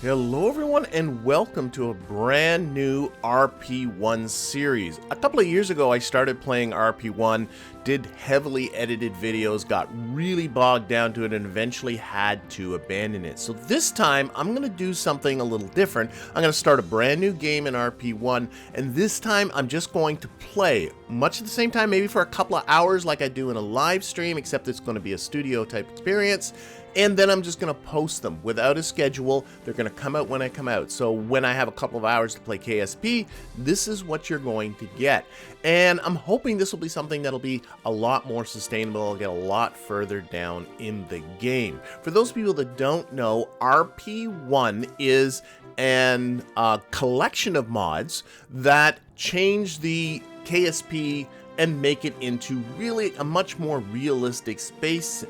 Hello everyone and welcome to a brand new RP1 series. A couple of years ago I started playing RP1, did heavily edited videos, got really bogged down to it and eventually had to abandon it. So this time I'm going to do something a little different. I'm going to start a brand new game in RP1 and this time I'm just going to play much at the same time, maybe for a couple of hours like I do in a live stream, except it's going to be a studio type experience. And then I'm just going to post them without a schedule. They're going to come out when I come out. So when I have a couple of hours to play KSP, this is what you're going to get. And I'm hoping this will be something that'll be a lot more sustainable. I'll get a lot further down in the game. For those people that don't know, RP1 is an collection of mods that change the KSP and make it into really a much more realistic space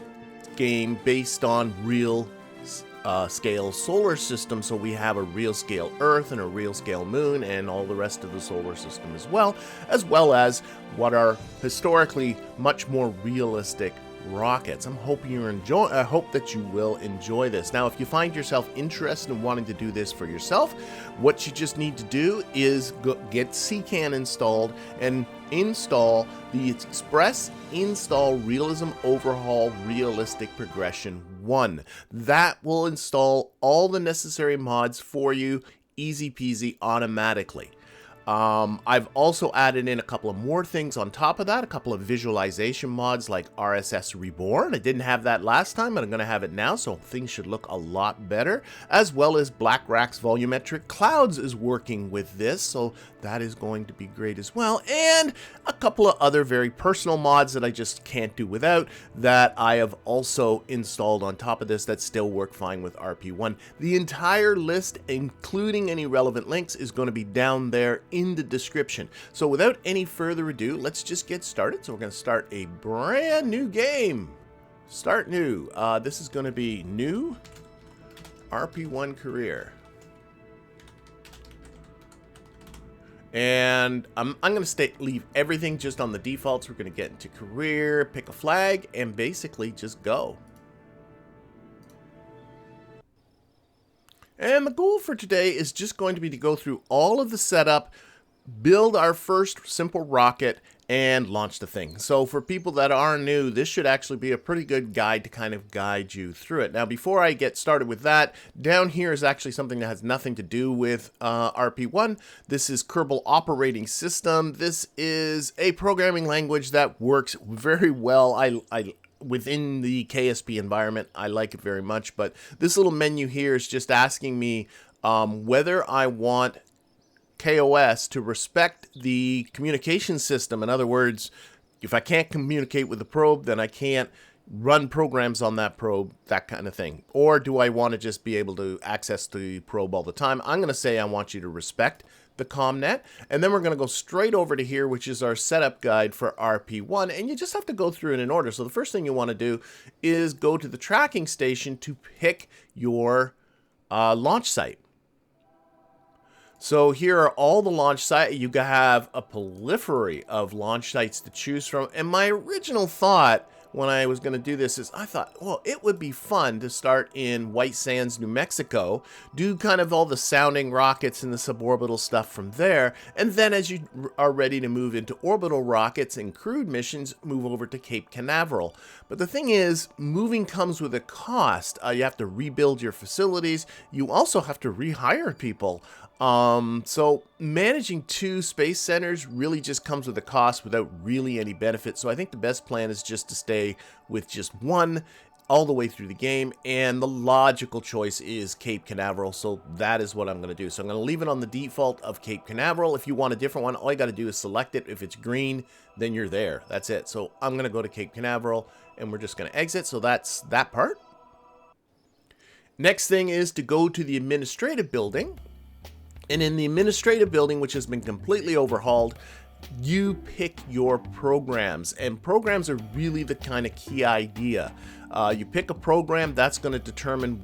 game based on real scale solar system. So we have a real scale Earth and a real scale Moon and all the rest of the solar system as well as what are historically much more realistic rockets. I'm hoping I hope that you will enjoy this. Now, if you find yourself interested in wanting to do this for yourself, what you just need to do is get CCAN installed and install the Express Install Realism Overhaul Realistic Progression 1. That will install all the necessary mods for you, easy peasy, automatically. I've also added in a couple of more things on top of that, a couple of visualization mods like RSS Reborn. I didn't have that last time, but I'm going to have it now, so things should look a lot better, as well as BlackRack's Volumetric Clouds is working with this, so that is going to be great as well, and a couple of other very personal mods that I just can't do without that I have also installed on top of this that still work fine with RP1. The entire list, including any relevant links, is going to be down there in the description. So without any further ado, let's just get started. So we're going to start a brand new game. Start new. This is going to be new RP1 career. And I'm going to leave everything just on the defaults. We're going to get into career, pick a flag, and basically just go. And the goal for today is just going to be to go through all of the setup, build our first simple rocket, and launch the thing. So for people that are new, this should actually be a pretty good guide to kind of guide you through it. Now, before I get started with that, down here is actually something that has nothing to do with RP1. This is Kerbal operating system. This is a programming language that works very well. Within the KSP environment, I like it very much, but this little menu here is just asking me whether I want KOS to respect the communication system. In other words, if I can't communicate with the probe, then I can't run programs on that probe, that kind of thing. Or do I want to just be able to access the probe all the time? I'm going to say I want you to respect the ComNet, and then we're going to go straight over to here, which is our setup guide for RP1, and you just have to go through it in order. So the first thing you want to do is go to the tracking station to pick your launch site. So here are all the launch sites. You have a proliferary of launch sites to choose from, and my original thought when I was going to do this is I thought, well, it would be fun to start in White Sands, New Mexico, do kind of all the sounding rockets and the suborbital stuff from there, and then as you are ready to move into orbital rockets and crewed missions, move over to Cape Canaveral. But the thing is, moving comes with a cost. You have to rebuild your facilities. You also have to rehire people. So managing two space centers really just comes with a cost without really any benefit. So I think the best plan is just to stay with just one all the way through the game. And the logical choice is Cape Canaveral. So that is what I'm going to do. So I'm going to leave it on the default of Cape Canaveral. If you want a different one, all you got to do is select it. If it's green, then you're there. That's it. So I'm going to go to Cape Canaveral and we're just going to exit. So that's that part. Next thing is to go to the administrative building. And in the administrative building, which has been completely overhauled, you pick your programs. And programs are really the kind of key idea. You pick a program that's going to determine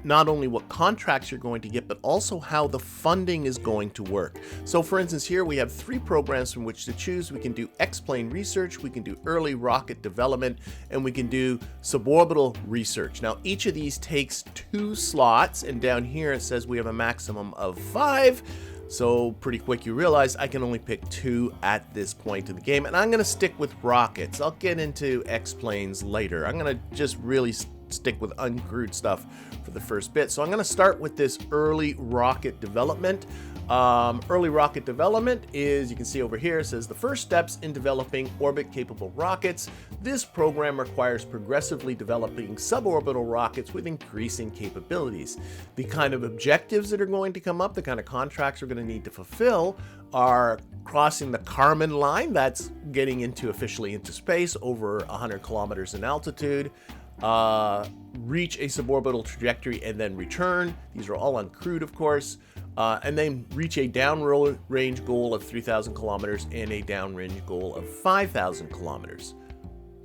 not only what contracts you're going to get, but also how the funding is going to work. So for instance, here we have 3 programs from which to choose. We can do X-plane research, we can do early rocket development, and we can do suborbital research. Now each of these takes 2 slots, and down here it says we have a maximum of 5. So pretty quick you realize I can only pick 2 at this point in the game, and I'm going to stick with rockets. I'll get into X-planes later. I'm going to just really stick with uncrewed stuff for the first bit. So I'm going to start with this early rocket development. Early rocket development is, you can see over here, it says the first steps in developing orbit-capable rockets. This program requires progressively developing suborbital rockets with increasing capabilities. The kind of objectives that are going to come up, the kind of contracts we're going to need to fulfill are crossing the Karman Line, that's getting officially into space over 100 kilometers in altitude, reach a suborbital trajectory and then return. These are all uncrewed, of course. And then reach a downrange goal of 3,000 kilometers and a downrange goal of 5,000 kilometers.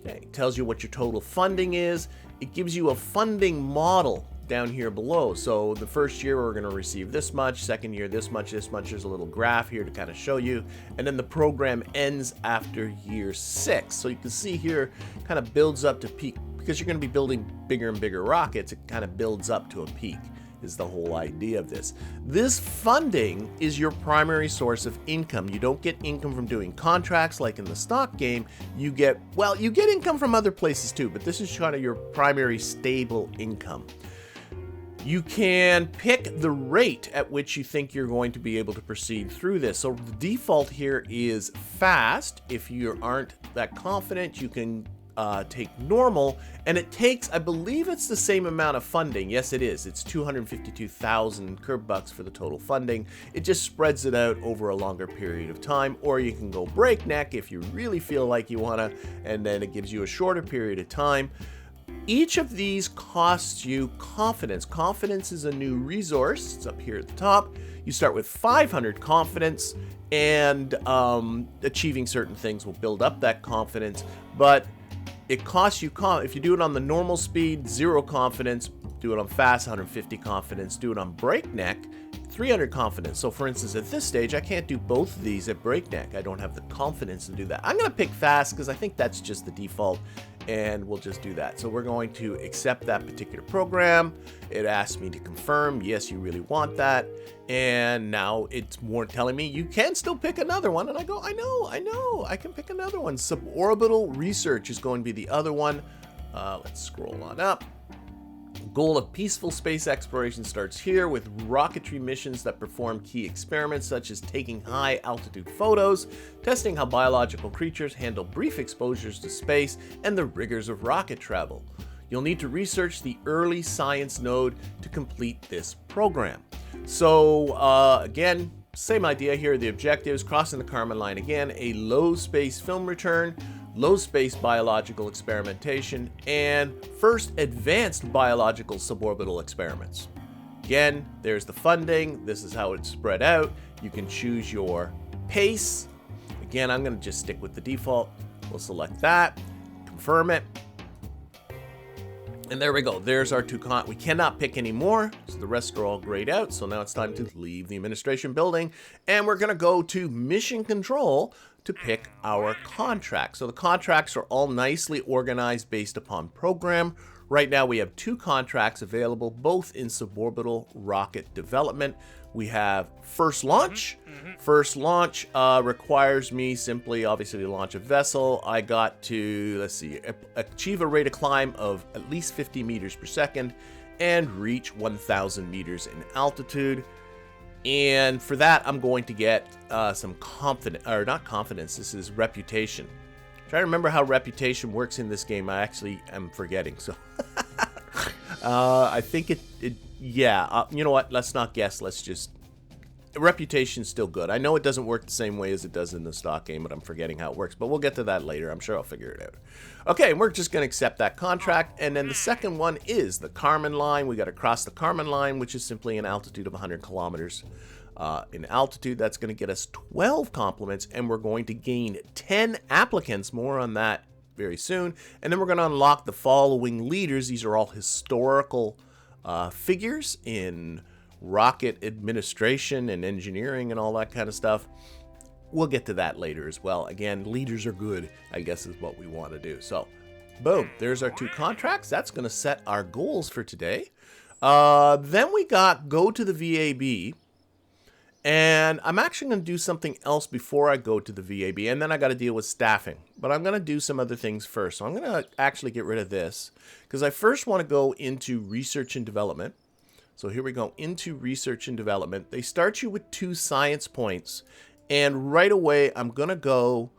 Okay, it tells you what your total funding is. It gives you a funding model down here below. So the first year we're going to receive this much, second year this much, this much. There's a little graph here to kind of show you. And then the program ends after year 6. So you can see here kind of builds up to peak. Because you're going to be building bigger and bigger rockets, it kind of builds up to a peak. Is the whole idea of this. This funding is your primary source of income. You don't get income from doing contracts like in the stock game. You get income from other places too, but this is kind of your primary stable income. You can pick the rate at which you think you're going to be able to proceed through this. So the default here is fast. If you aren't that confident, you can take normal, and it takes, I believe it's the same amount of funding. Yes, it is. It's 252,000 Kerbal for the total funding. It just spreads it out over a longer period of time, or you can go breakneck if you really feel like you want to, and then it gives you a shorter period of time. Each of these costs you confidence. Confidence is a new resource. It's up here at the top. You start with 500 confidence, and achieving certain things will build up that confidence, but it costs you, if you do it on the normal speed, 0 confidence, do it on fast, 150 confidence, do it on breakneck, 300 confidence. So for instance, at this stage, I can't do both of these at breakneck. I don't have the confidence to do that. I'm going to pick fast because I think that's just the default, and we'll just do that. So we're going to accept that particular program. It asks me to confirm, yes, you really want that. And now it's more telling me you can still pick another one. And I go, I know, I can pick another one. Suborbital research is going to be the other one. Let's scroll on up. Goal of peaceful space exploration starts here with rocketry missions that perform key experiments such as taking high altitude photos, testing how biological creatures handle brief exposures to space, and the rigors of rocket travel. You'll need to research the early science node to complete this program. So again, same idea here. The objectives: crossing the Karman Line again, a low space film return, low space biological experimentation, and first advanced biological suborbital experiments. Again, there's the funding. This is how it's spread out. You can choose your pace. Again, I'm going to just stick with the default. We'll select that, confirm it. And there we go. There's our 2 we cannot pick any more, so the rest are all grayed out. So now it's time to leave the administration building, and we're going to go to mission control to pick our contracts. So the contracts are all nicely organized based upon program. Right now we have 2 contracts available, both in suborbital rocket development. We have first launch. First launch requires me simply, obviously, to launch a vessel. I got to, let's see, achieve a rate of climb of at least 50 meters per second and reach 1,000 meters in altitude. And for that, I'm going to get some confidence, or not confidence, this is reputation. Try to remember how reputation works in this game. I actually am forgetting. So I think yeah, you know what? Let's not guess. Let's just, reputation's still good. I know it doesn't work the same way as it does in the stock game, but I'm forgetting how it works. But we'll get to that later. I'm sure I'll figure it out. Okay, we're just going to accept that contract. And then the second one is the Karman Line. We got to cross the Karman Line, which is simply an altitude of 100 kilometers. In altitude, that's going to get us 12 compliments, and we're going to gain 10 applicants. More on that very soon. And then we're going to unlock the following leaders. These are all historical figures in rocket administration and engineering and all that kind of stuff. We'll get to that later as well. Again, leaders are good, I guess, is what we want to do. So, boom, there's our 2 contracts. That's going to set our goals for today. Then we got go to the VAB. And I'm actually going to do something else before I go to the VAB. And then I got to deal with staffing. But I'm going to do some other things first. So I'm going to actually get rid of this, because I first want to go into research and development. So here we go, into research and development. They start you with 2 science points. And right away, I'm going to go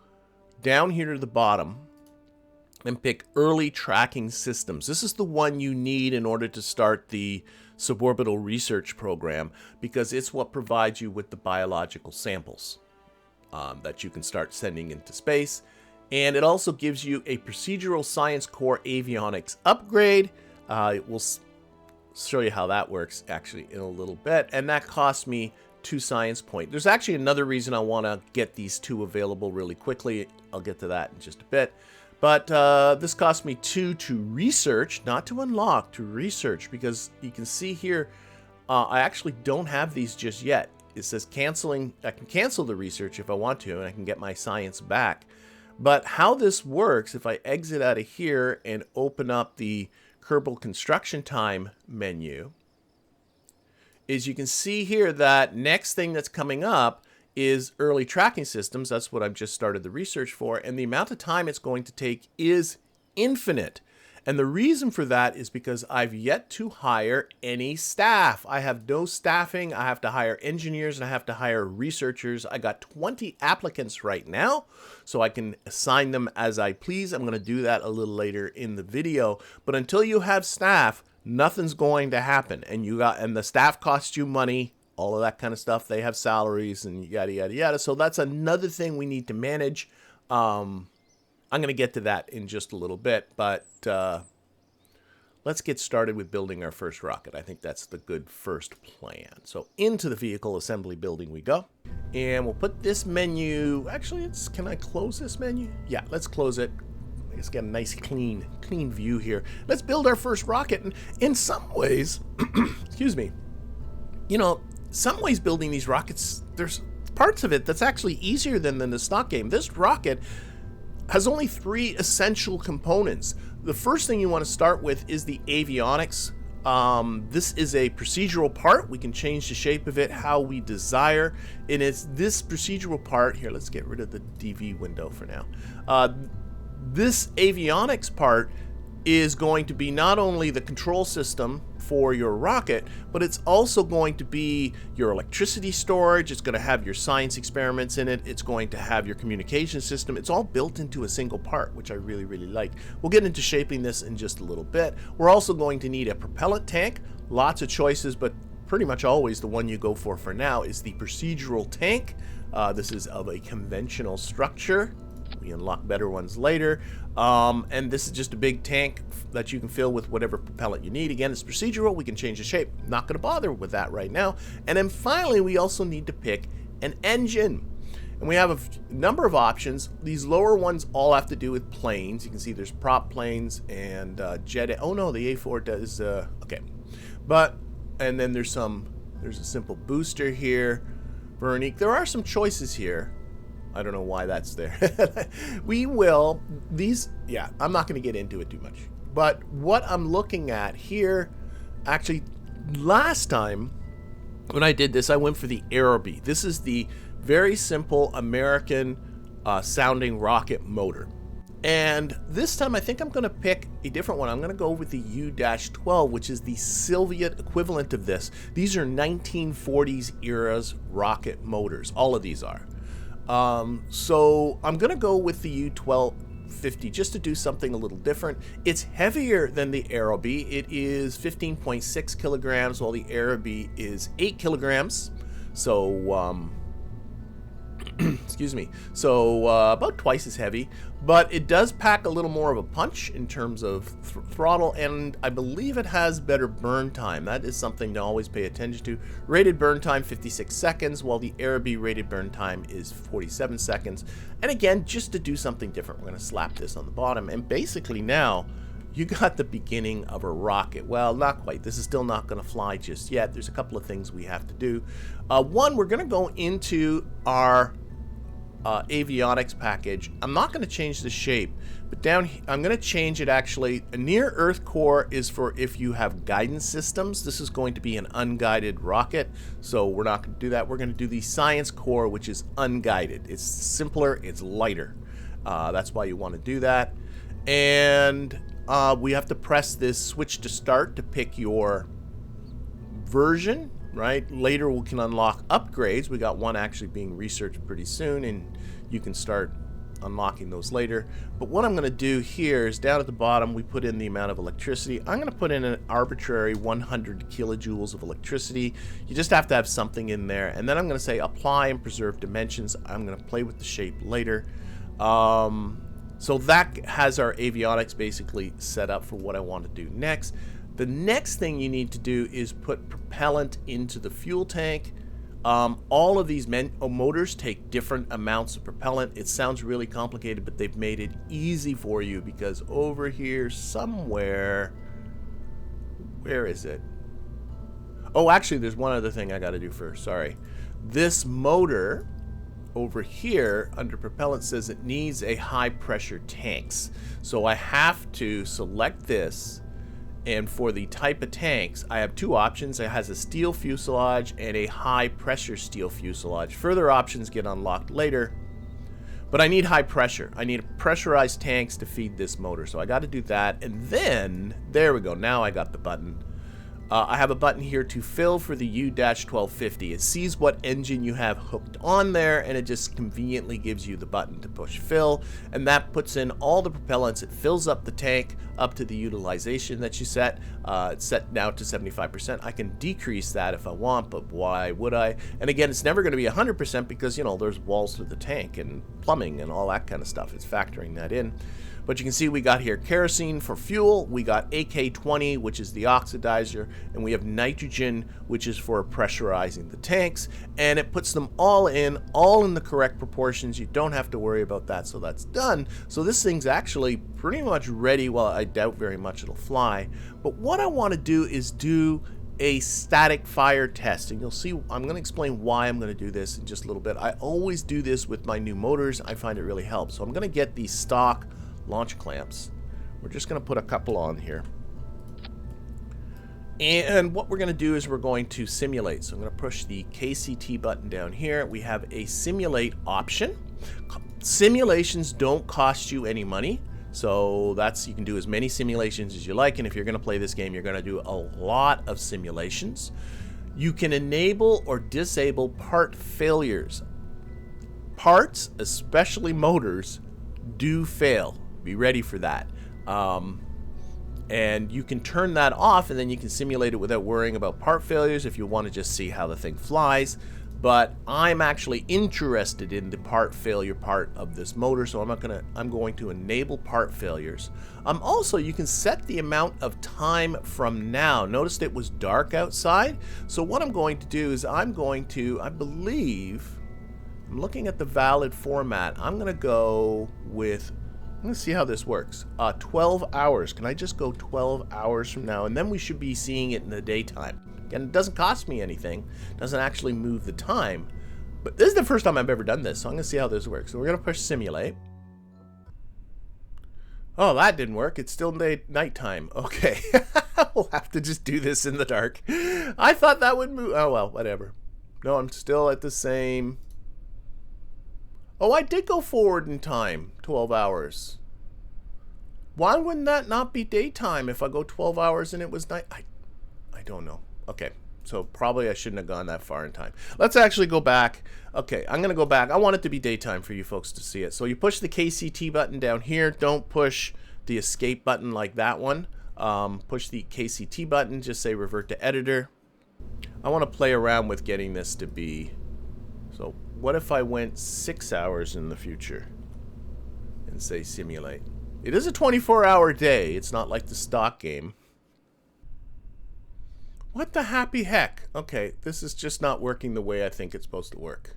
down here to the bottom and pick early tracking systems. This is the one you need in order to start the suborbital research program, because it's what provides you with the biological samples that you can start sending into space. And it also gives you a procedural science core avionics upgrade. It will show you how that works actually in a little bit, and that cost me 2 science points. There's actually another reason I want to get these 2 available really quickly. I'll get to that in just a bit. But this cost me 2 to research, not to unlock, to research, because you can see here I actually don't have these just yet. It says canceling. I can cancel the research if I want to, and I can get my science back. But how this works, if I exit out of here and open up the Kerbal construction time menu, is you can see here that next thing that's coming up is early tracking systems. That's what I've just started the research for, and the amount of time it's going to take is infinite. And the reason for that is because I've yet to hire any staff. I have no staffing. I have to hire engineers and I have to hire researchers. I got 20 applicants right now, so I can assign them as I please. I'm going to do that a little later in the video. But until you have staff, nothing's going to happen. And the staff costs you money, all of that kind of stuff. They have salaries and yada, yada, yada. So that's another thing we need to manage. I'm going to get to that in just a little bit, but let's get started with building our first rocket. I think that's the good first plan. So into the vehicle assembly building we go. And we'll put this menu, actually, can I close this menu? Yeah, let's close it. Let's get a nice clean view here. Let's build our first rocket. And in some ways, excuse me, some ways building these rockets, there's parts of it that's actually easier than the stock game. This rocket has only 3 essential components. The first thing you want to start with is the avionics. This is a procedural part. We can change the shape of it how we desire. And it's this procedural part here. Let's get rid of the DV window for now. This avionics part is going to be not only the control system for your rocket, but it's also going to be your electricity storage. It's going to have your science experiments in it. It's going to have your communication system. It's all built into a single part, which I really, really like. We'll get into shaping this in just a little bit. We're also going to need a propellant tank. Lots of choices, but pretty much always the one you go for now is the procedural tank. This is of a conventional structure. We unlock better ones later. And this is just a big tank that you can fill with whatever propellant you need. Again, it's procedural. We can change the shape. Not going to bother with that right now. And then finally, we also need to pick an engine. And we have a number of options. These lower ones all have to do with planes. You can see there's prop planes and jet. Oh no, the A4 does. Okay. And then there's a simple booster here. Veronique. There are some choices here. I don't know why that's there. I'm not going to get into it too much. But what I'm looking at here, actually, last time when I did this, I went for the Aerobee. This is the very simple American sounding rocket motor. And this time I think I'm going to pick a different one. I'm going to go with the U-12, which is the Soviet equivalent of this. These are 1940s era's rocket motors. All of these are. So I'm going to go with the U-1250 just to do something a little different. It's heavier than the Aerobee. It is 15.6 kilograms, while the Aerobee is 8 kilograms. So, Excuse me. So about twice as heavy, but it does pack a little more of a punch in terms of throttle, and I believe it has better burn time. That is something to always pay attention to. Rated burn time 56 seconds, while the Aerobee rated burn time is 47 seconds. And again, just to do something different, we're going to slap this on the bottom, and basically now you got the beginning of a rocket. Well, not quite. This is still not going to fly just yet. There's a couple of things we have to do. One, we're going to go into our avionics package. I'm not going to change the shape, but down here, I'm going to change it actually. A near Earth core is for if you have guidance systems. This is going to be an unguided rocket, so we're not going to do that. We're going to do the science core, which is unguided. It's simpler, it's lighter. That's why you want to do that. And we have to press this switch to start to pick your version, right? Later we can unlock upgrades. We got one actually being researched pretty soon, and you can start unlocking those later. But what I'm going to do here is down at the bottom we put in the amount of electricity. I'm going to put in an arbitrary 100 kilojoules of electricity. You just have to have something in there, and then I'm going to say apply and preserve dimensions. I'm going to play with the shape later. So that has our avionics basically set up for what I want to do next. The next thing you need to do is put propellant into the fuel tank. All of these motors take different amounts of propellant. It sounds really complicated, but they've made it easy for you because over here somewhere, where is it? Oh, actually, there's one other thing I got to do first. Sorry. This motor over here under propellant says it needs a high pressure tanks. So I have to select this, and for the type of tanks I have two options. It has a steel fuselage and a high pressure steel fuselage. Further options get unlocked later, but I need high pressure. I need pressurized tanks to feed this motor, so I got to do that. And then there we go, now I got the button. I have a button here to fill for the U-1250. It sees what engine you have hooked on there, and it just conveniently gives you the button to push fill, and that puts in all the propellants. It fills up the tank up to the utilization that you set. It's set now to 75%. I can decrease that if I want, but why would I? And again, it's never going to be 100% because, you know, there's walls to the tank and plumbing and all that kind of stuff. It's factoring that in. But you can see we got here kerosene for fuel, we got AK-20, which is the oxidizer, and we have nitrogen, which is for pressurizing the tanks, and it puts them all in the correct proportions. You don't have to worry about that, so that's done. So this thing's actually pretty much ready. Well, I doubt very much it'll fly, but what I want to do is do a static fire test, and you'll see I'm going to explain why I'm going to do this in just a little bit. I always do this with my new motors. I find it really helps. So I'm going to get the stock launch clamps. We're just going to put a couple on here, and what we're going to do is we're going to simulate. So I'm going to push the KCT button down here. We have a simulate option. Simulations don't cost you any money, so that's, you can do as many simulations as you like, and if you're going to play this game you're going to do a lot of simulations. You can enable or disable part failures. Parts, especially motors, do fail. Be ready for that. And you can turn that off, and then you can simulate it without worrying about part failures if you want to just see how the thing flies. But I'm actually interested in the part failure part of this motor, so I'm going to enable part failures. Also, you can set the amount of time from now. Notice it was dark outside, so what I'm going to do is I believe, I'm looking at the valid format. I'm going to go with, let's see how this works. 12 hours. Can I just go 12 hours from now? And then we should be seeing it in the daytime. Again, it doesn't cost me anything. It doesn't actually move the time. But this is the first time I've ever done this, so I'm going to see how this works. So we're going to push simulate. Oh, that didn't work. It's still nighttime. Okay. We'll have to just do this in the dark. I thought that would move. Oh, well, whatever. No, I'm still at the same. Oh, I did go forward in time, 12 hours. Why wouldn't that not be daytime if I go 12 hours and it was night? I don't know. Okay, so probably I shouldn't have gone that far in time. Let's actually go back. Okay, I'm going to go back. I want it to be daytime for you folks to see it. So you push the KCT button down here. Don't push the escape button like that one. Push the KCT button. Just say revert to editor. I want to play around with getting this to be... So So what if I went 6 hours in the future and say simulate? It is a 24-hour day. It's not like the stock game. What the happy heck? Okay, this is just not working the way I think it's supposed to work.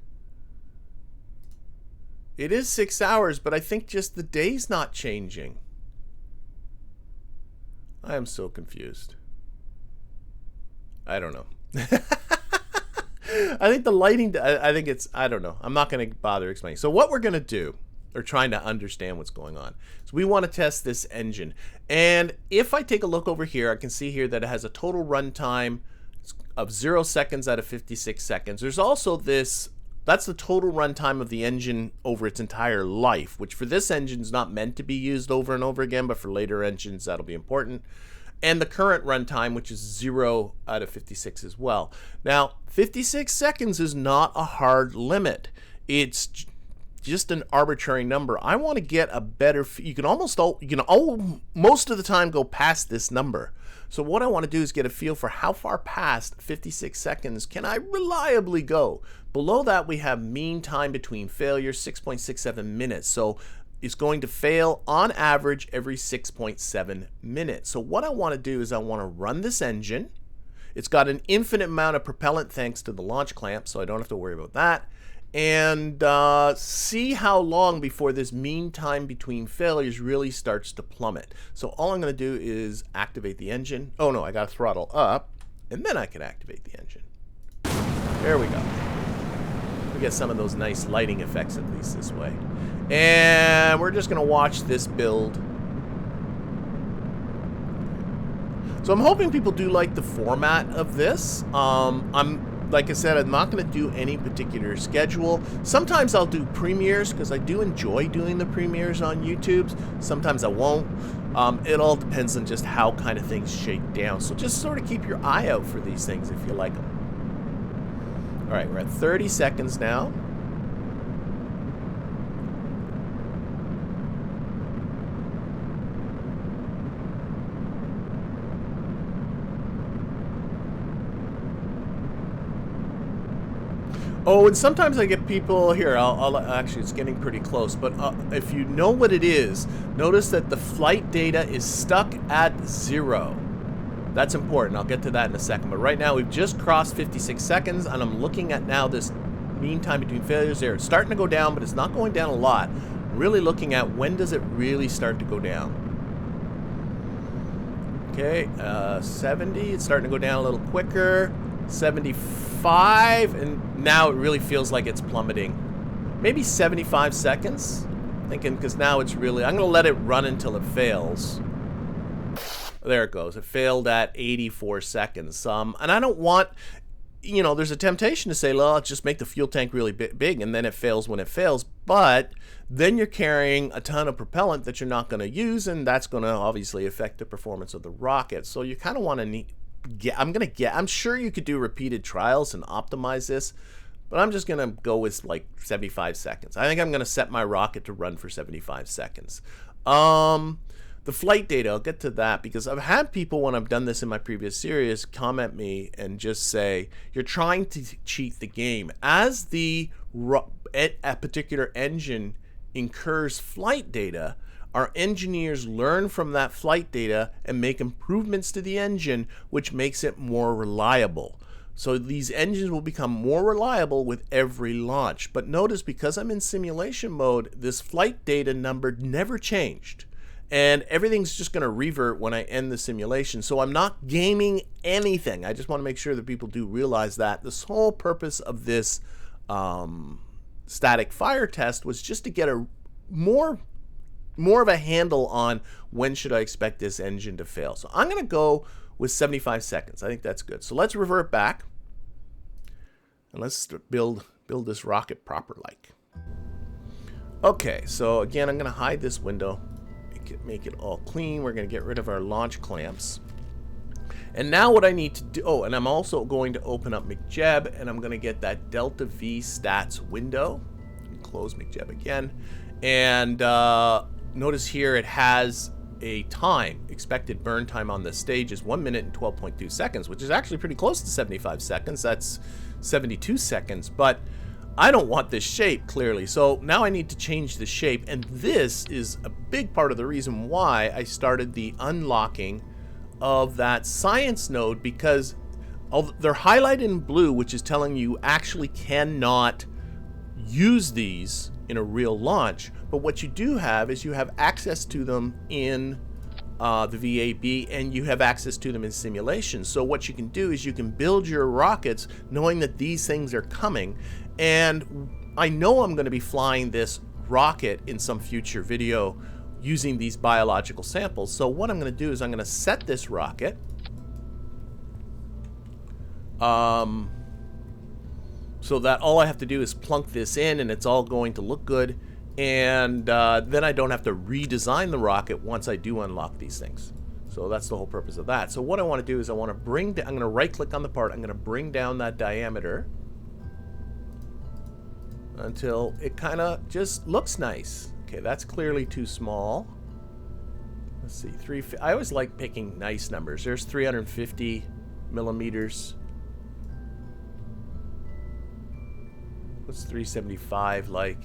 It is 6 hours, but I think just the day's not changing. I am so confused. I don't know. I think the lighting, I think it's, I don't know. I'm not going to bother explaining. So what we're going to do, or trying to understand what's going on, is we want to test this engine. And if I take a look over here, I can see here that it has a total runtime of 0 seconds out of 56 seconds. There's also this, that's the total runtime of the engine over its entire life, which for this engine is not meant to be used over and over again, but for later engines, that'll be important. And the current runtime, which is 0 out of 56 as well. Now, 56 seconds is not a hard limit. It's just an arbitrary number. I want to get a better, you can most of the time go past this number. So what I want to do is get a feel for how far past 56 seconds can I reliably go. Below that, we have mean time between failures, 6.67 minutes. So it's going to fail on average every 6.7 minutes. So what I want to do is I want to run this engine. It's got an infinite amount of propellant thanks to the launch clamp, so I don't have to worry about that. And see how long before this mean time between failures really starts to plummet. So all I'm going to do is activate the engine. Oh no, I got to throttle up, and then I can activate the engine. There we go. We get some of those nice lighting effects at least this way. And we're just going to watch this build. So I'm hoping people do like the format of this. Like I said, I'm not going to do any particular schedule. Sometimes I'll do premieres because I do enjoy doing the premieres on YouTube. Sometimes I won't. It all depends on just how kind of things shake down. So just sort of keep your eye out for these things if you like them. All right, we're at 30 seconds now. Oh, and sometimes I get people here. I'll actually, it's getting pretty close. But if you know what it is, notice that the flight data is stuck at 0. That's important. I'll get to that in a second. But right now, we've just crossed 56 seconds, and I'm looking at now this mean time between failures there. It's starting to go down, but it's not going down a lot. I'm really looking at when does it really start to go down. Okay, 70. It's starting to go down a little quicker. 75, and now it really feels like it's plummeting. Maybe 75 seconds, thinking, because now it's really, I'm going to let it run until it fails. There it goes. It failed at 84 seconds. And I don't want, you know, there's a temptation to say, well, let's just make the fuel tank really big, and then it fails when it fails. But then you're carrying a ton of propellant that you're not going to use, and that's going to obviously affect the performance of the rocket. So you kind of want to I'm sure you could do repeated trials and optimize this, but I'm just gonna go with like 75 seconds. I think I'm gonna set my rocket to run for 75 seconds. The flight data, I'll get to that, because I've had people, when I've done this in my previous series, comment me and just say, you're trying to cheat the game. As a particular engine incurs flight data, our engineers learn from that flight data and make improvements to the engine, which makes it more reliable. So these engines will become more reliable with every launch. But notice, because I'm in simulation mode, this flight data number never changed. And everything's just going to revert when I end the simulation. So I'm not gaming anything. I just want to make sure that people do realize that. The whole purpose of this static fire test was just to get a more of a handle on when should I expect this engine to fail. So I'm going to go with 75 seconds. I think that's good. So let's revert back and let's build this rocket proper like. Okay, so again, I'm going to hide this window, make it all clean. We're going to get rid of our launch clamps. And now what I need to do, oh, and I'm also going to open up McJeb, and I'm going to get that Delta V stats window. Close McJeb again. And notice here it has a time, expected burn time on this stage is 1 minute and 12.2 seconds, which is actually pretty close to 75 seconds. That's 72 seconds. But I don't want this shape, clearly. So now I need to change the shape, and this is a big part of the reason why I started the unlocking of that science node, because they're highlighted in blue, which is telling you actually cannot use these in a real launch. But what you do have is you have access to them in the VAB, and you have access to them in simulation. So what you can do is you can build your rockets knowing that these things are coming. And I know I'm going to be flying this rocket in some future video using these biological samples. So what I'm going to do is I'm going to set this rocket. So that all I have to do is plunk this in, and it's all going to look good. And then I don't have to redesign the rocket once I do unlock these things. So that's the whole purpose of that. So what I want to do is I want to bring down, I'm going to right click on the part, I'm going to bring down that diameter until it kind of just looks nice. Okay, that's clearly too small. Let's see, I always like picking nice numbers. There's 350 millimeters. What's 375 like?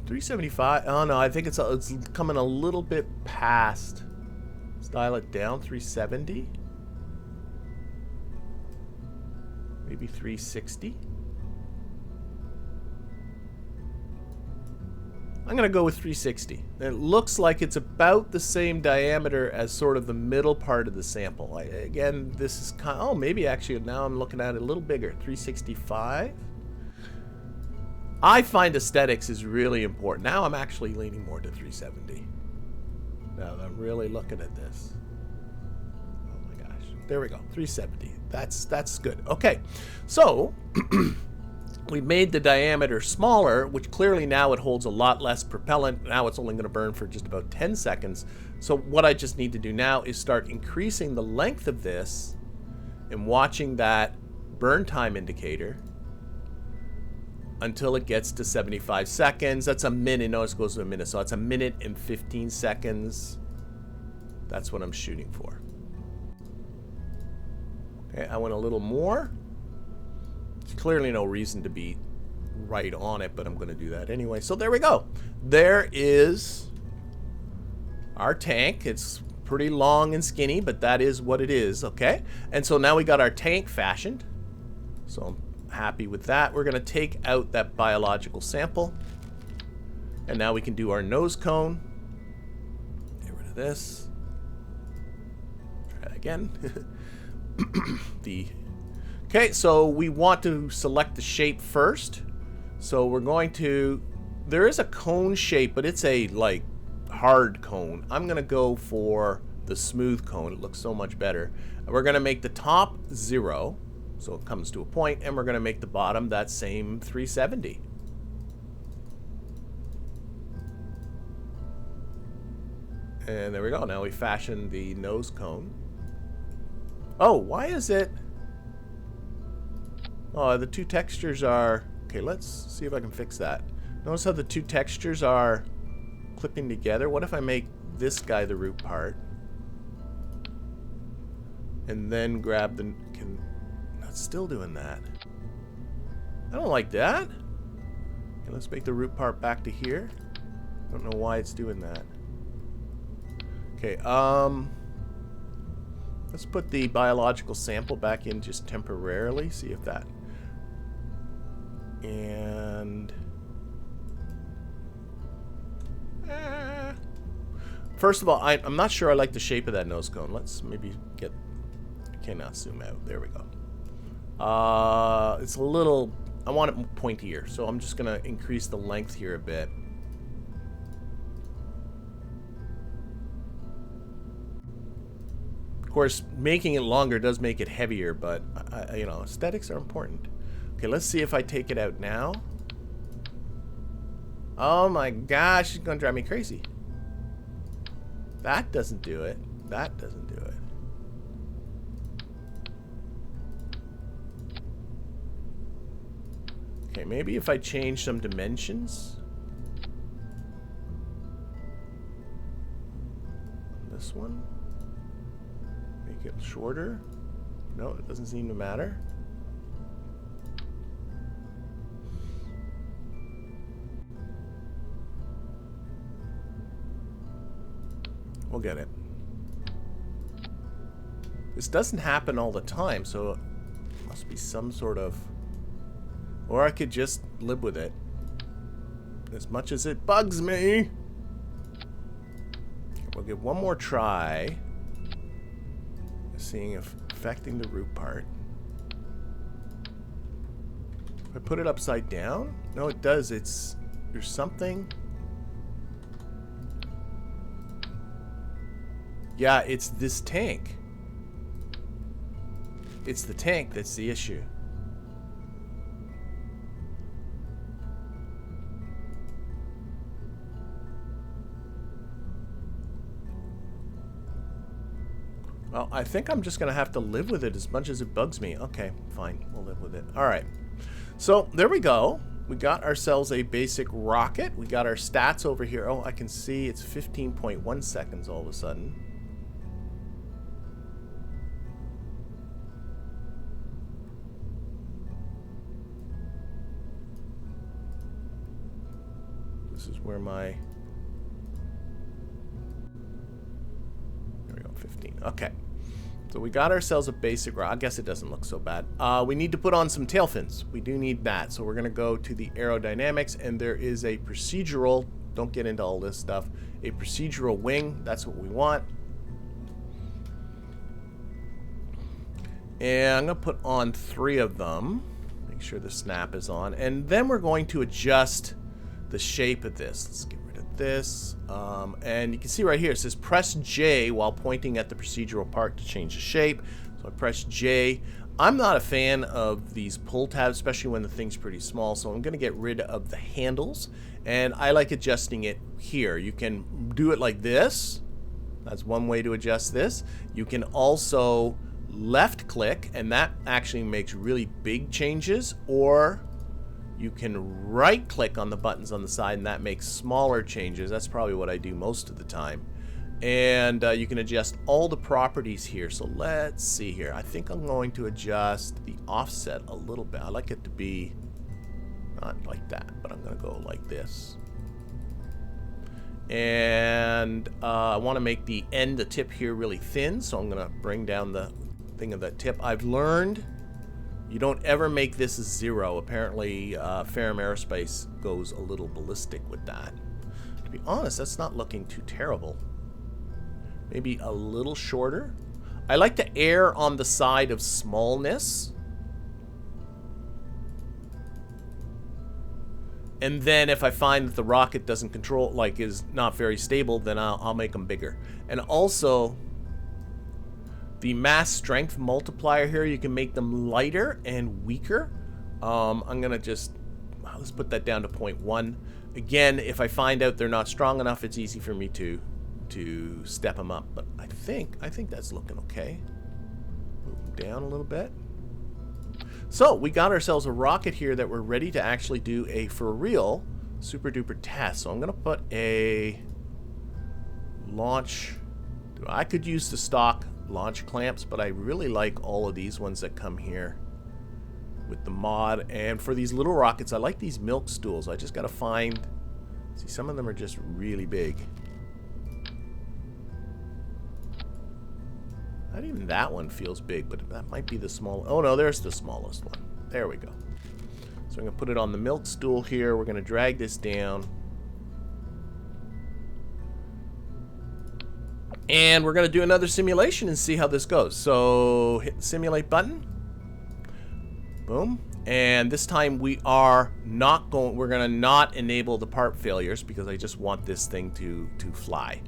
375. Oh no, I think it's coming a little bit past. Let's dial it down. 370. Maybe 360. I'm gonna go with 360. It looks like it's about the same diameter as sort of the middle part of the sample. Again, this is kind of, oh, maybe actually now I'm looking at it a little bigger. 365. I find aesthetics is really important. Now I'm actually leaning more to 370. Now that I'm really looking at this. Oh my gosh. There we go. 370. That's good. Okay. So we made the diameter smaller, which clearly now it holds a lot less propellant. Now it's only going to burn for just about 10 seconds. So what I just need to do now is start increasing the length of this and watching that burn time indicator until it gets to 75 seconds. That's a minute. Notice it goes to a minute. So that's a minute and 15 seconds. That's what I'm shooting for. Okay, I want a little more. There's clearly no reason to be right on it, but I'm going to do that anyway. So there we go. There is our tank. It's pretty long and skinny, but that is what it is, okay? And so now we got our tank fashioned. So I'm happy with that. We're going to take out that biological sample. And now we can do our nose cone. Get rid of this. Try that again. Okay, so we want to select the shape first. So we're going to, there is a cone shape, but it's a like hard cone. I'm going to go for the smooth cone. It looks so much better. We're going to make the top 0. So it comes to a point, and we're going to make the bottom that same 370. And there we go. Now we fashion the nose cone. Oh, why is it? Oh, the two textures are... Okay, let's see if I can fix that. Notice how the two textures are clipping together. What if I make this guy the root part? And then grab the... It's still doing that. I don't like that. Okay, let's make the root part back to here. I don't know why it's doing that. Okay, let's put the biological sample back in just temporarily. See if that... And... First of all, I'm not sure I like the shape of that nose cone. Let's maybe get... I cannot zoom out. There we go. It's a little... I want it pointier, so I'm just going to increase the length here a bit. Of course, making it longer does make it heavier, but, you know, aesthetics are important. Okay, let's see if I take it out now. Oh my gosh, it's going to drive me crazy. That doesn't do it. That doesn't do it. Okay, maybe if I change some dimensions. This one. Make it shorter. No, it doesn't seem to matter. We'll get it. This doesn't happen all the time, so it must be some sort of... Or I could just live with it. As much as it bugs me. We'll give one more try. Seeing if affecting the root part. If I put it upside down? No, it does. There's something. Yeah, it's this tank. It's the tank that's the issue. Well, I think I'm just going to have to live with it as much as it bugs me. Okay, fine. We'll live with it. All right. So, there we go. We got ourselves a basic rocket. We got our stats over here. Oh, I can see it's 15.1 seconds all of a sudden. This is where my... There we go, 15. Okay. So we got ourselves a basic rocket. I guess it doesn't look so bad. We need to put on some tail fins. We do need that. So we're going to go to the aerodynamics, and there is a procedural. Don't get into all this stuff. A procedural wing. That's what we want. And I'm going to put on 3 of them. Make sure the snap is on. And then we're going to adjust the shape of this. Let's get rid of this. And you can see right here, it says press J while pointing at the procedural part to change the shape. So I press J. I'm not a fan of these pull tabs, especially when the thing's pretty small, so I'm going to get rid of the handles. And I like adjusting it here. You can do it like this. That's one way to adjust this. You can also left click, and that actually makes really big changes, or you can right click on the buttons on the side, and that makes smaller changes. That's probably what I do most of the time. And you can adjust all the properties here. So let's see here. I think I'm going to adjust the offset a little bit. I like it to be not like that, but I'm going to go like this. And I want to make the end, the tip here, really thin. So I'm going to bring down the thing of that tip. I've learned you don't ever make this a 0. Apparently, Ferram Aerospace goes a little ballistic with that. To be honest, that's not looking too terrible. Maybe a little shorter. I like to err on the side of smallness. And then if I find that the rocket doesn't control, like, is not very stable, then I'll make them bigger. And also, the mass strength multiplier here, you can make them lighter and weaker. I'm gonna just, let's put that down to 0.1. Again, if I find out they're not strong enough, it's easy for me to step them up. But I think that's looking okay. Move them down a little bit. So we got ourselves a rocket here that we're ready to actually do a for real super duper test. So I'm gonna put a launch. I could use the stock launch clamps, but I really like all of these ones that come here with the mod. And for these little rockets, I like these milk stools. I just gotta find, see, some of them are just really big. Not even that one feels big, but that might be the small. Oh no, there's the smallest one. There we go. So I'm gonna put it on the milk stool here. We're gonna drag this down. And we're going to do another simulation and see how this goes. So hit the simulate button. Boom. And this time we are not going, we're going to not enable the part failures because I just want this thing to fly.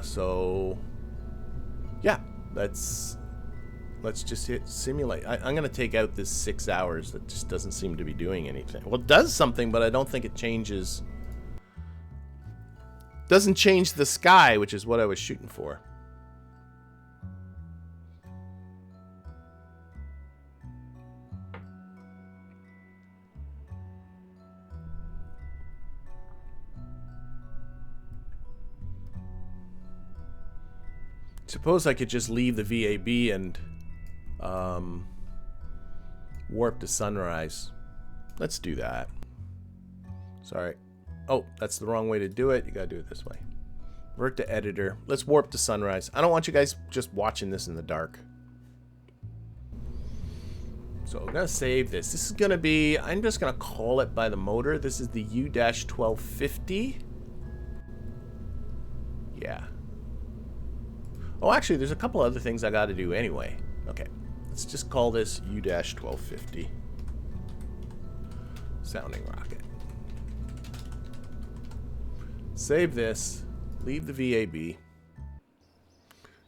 So yeah, let's just hit simulate. I'm going to take out this 6 hours that just doesn't seem to be doing anything. Well, it does something, but I don't think it changes. Doesn't change the sky, which is what I was shooting for. Suppose I could just leave the VAB and warp to sunrise. Let's do that. Sorry. Oh, that's the wrong way to do it. You gotta do it this way. Revert to editor. Let's warp to sunrise. I don't want you guys just watching this in the dark. So I'm going to save this. This is going to be, I'm just going to call it by the motor. This is the U-1250. Yeah. Oh, actually, there's a couple other things I got to do anyway. Okay. Let's just call this U-1250. Sounding rocket. Save this. Leave the VAB.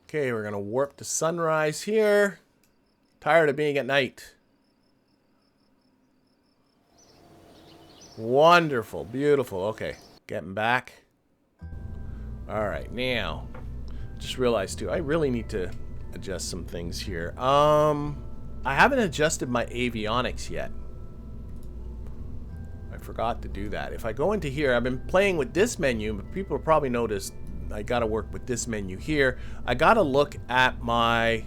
Okay, we're going to warp to sunrise here. Tired of being at night. Wonderful. Beautiful. Okay. Getting back. Alright, now. Just realized too, I really need to adjust some things here. I haven't adjusted my avionics yet. I forgot to do that. If I go into here, I've been playing with this menu, but people probably noticed I got to work with this menu here. I got to look at my...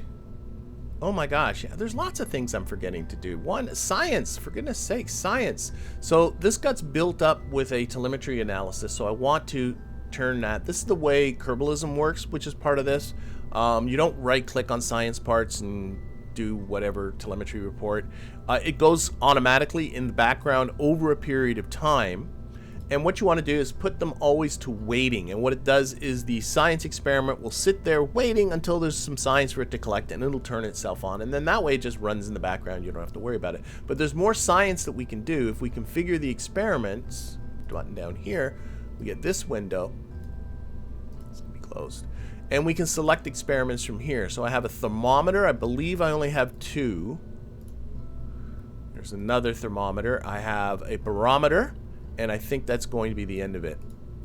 Oh my gosh, yeah, there's lots of things I'm forgetting to do. One, science, for goodness sake, science. So this gets built up with a telemetry analysis, so I want to turn that. This is the way Kerbalism works, which is part of this. You don't right-click on science parts and do whatever telemetry report. It goes automatically in the background over a period of time. And what you want to do is put them always to waiting. And what it does is the science experiment will sit there waiting until there's some science for it to collect, and it'll turn itself on. And then that way it just runs in the background. You don't have to worry about it. But there's more science that we can do. If we configure the experiments, button down here, we get this window. It's going to be closed. And we can select experiments from here. So I have a thermometer. I believe I only have 2. There's another thermometer. I have a barometer. And I think that's going to be the end of it.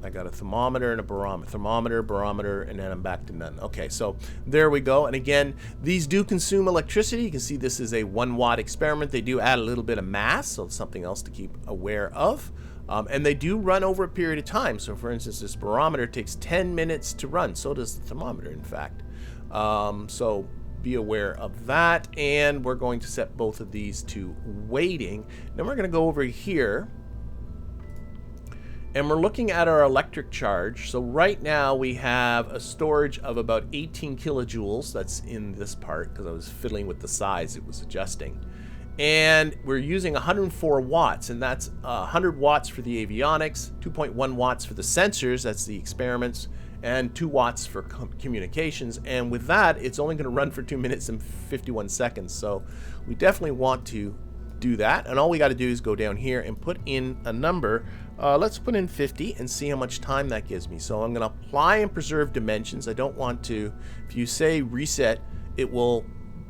I got a thermometer and a barometer. Thermometer, barometer, and then I'm back to none. Okay, so there we go. And again, these do consume electricity. You can see this is a 1 watt experiment. They do add a little bit of mass, so it's something else to keep aware of. And they do run over a period of time. So for instance, this barometer takes 10 minutes to run. So does the thermometer, in fact. So be aware of that. And we're going to set both of these to waiting. Then we're going to go over here. And we're looking at our electric charge. So right now we have a storage of about 18 kilojoules. That's in this part because I was fiddling with the size. It was adjusting. And we're using 104 watts. And that's 100 watts for the avionics, 2.1 watts for the sensors. That's the experiments. And 2 watts for communications. And with that, it's only going to run for 2 minutes and 51 seconds. So we definitely want to do that. And all we got to do is go down here and put in a number. Let's put in 50 and see how much time that gives me. So I'm going to apply and preserve dimensions. I don't want to, if you say reset, it will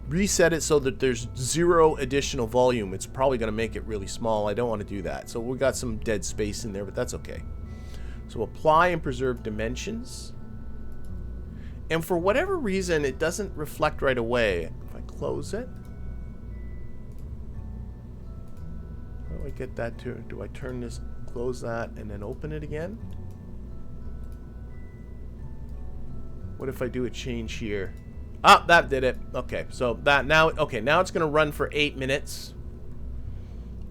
reset it so that there's 0 additional volume. It's probably going to make it really small. I don't want to do that. So we got some dead space in there, but that's okay. So apply and preserve dimensions. And for whatever reason, it doesn't reflect right away. If I close it, how do I get that to? Do I turn this, close that, and then open it again? What if I do a change here? Ah, that did it. Okay, so that now, okay, now it's going to run for 8 minutes.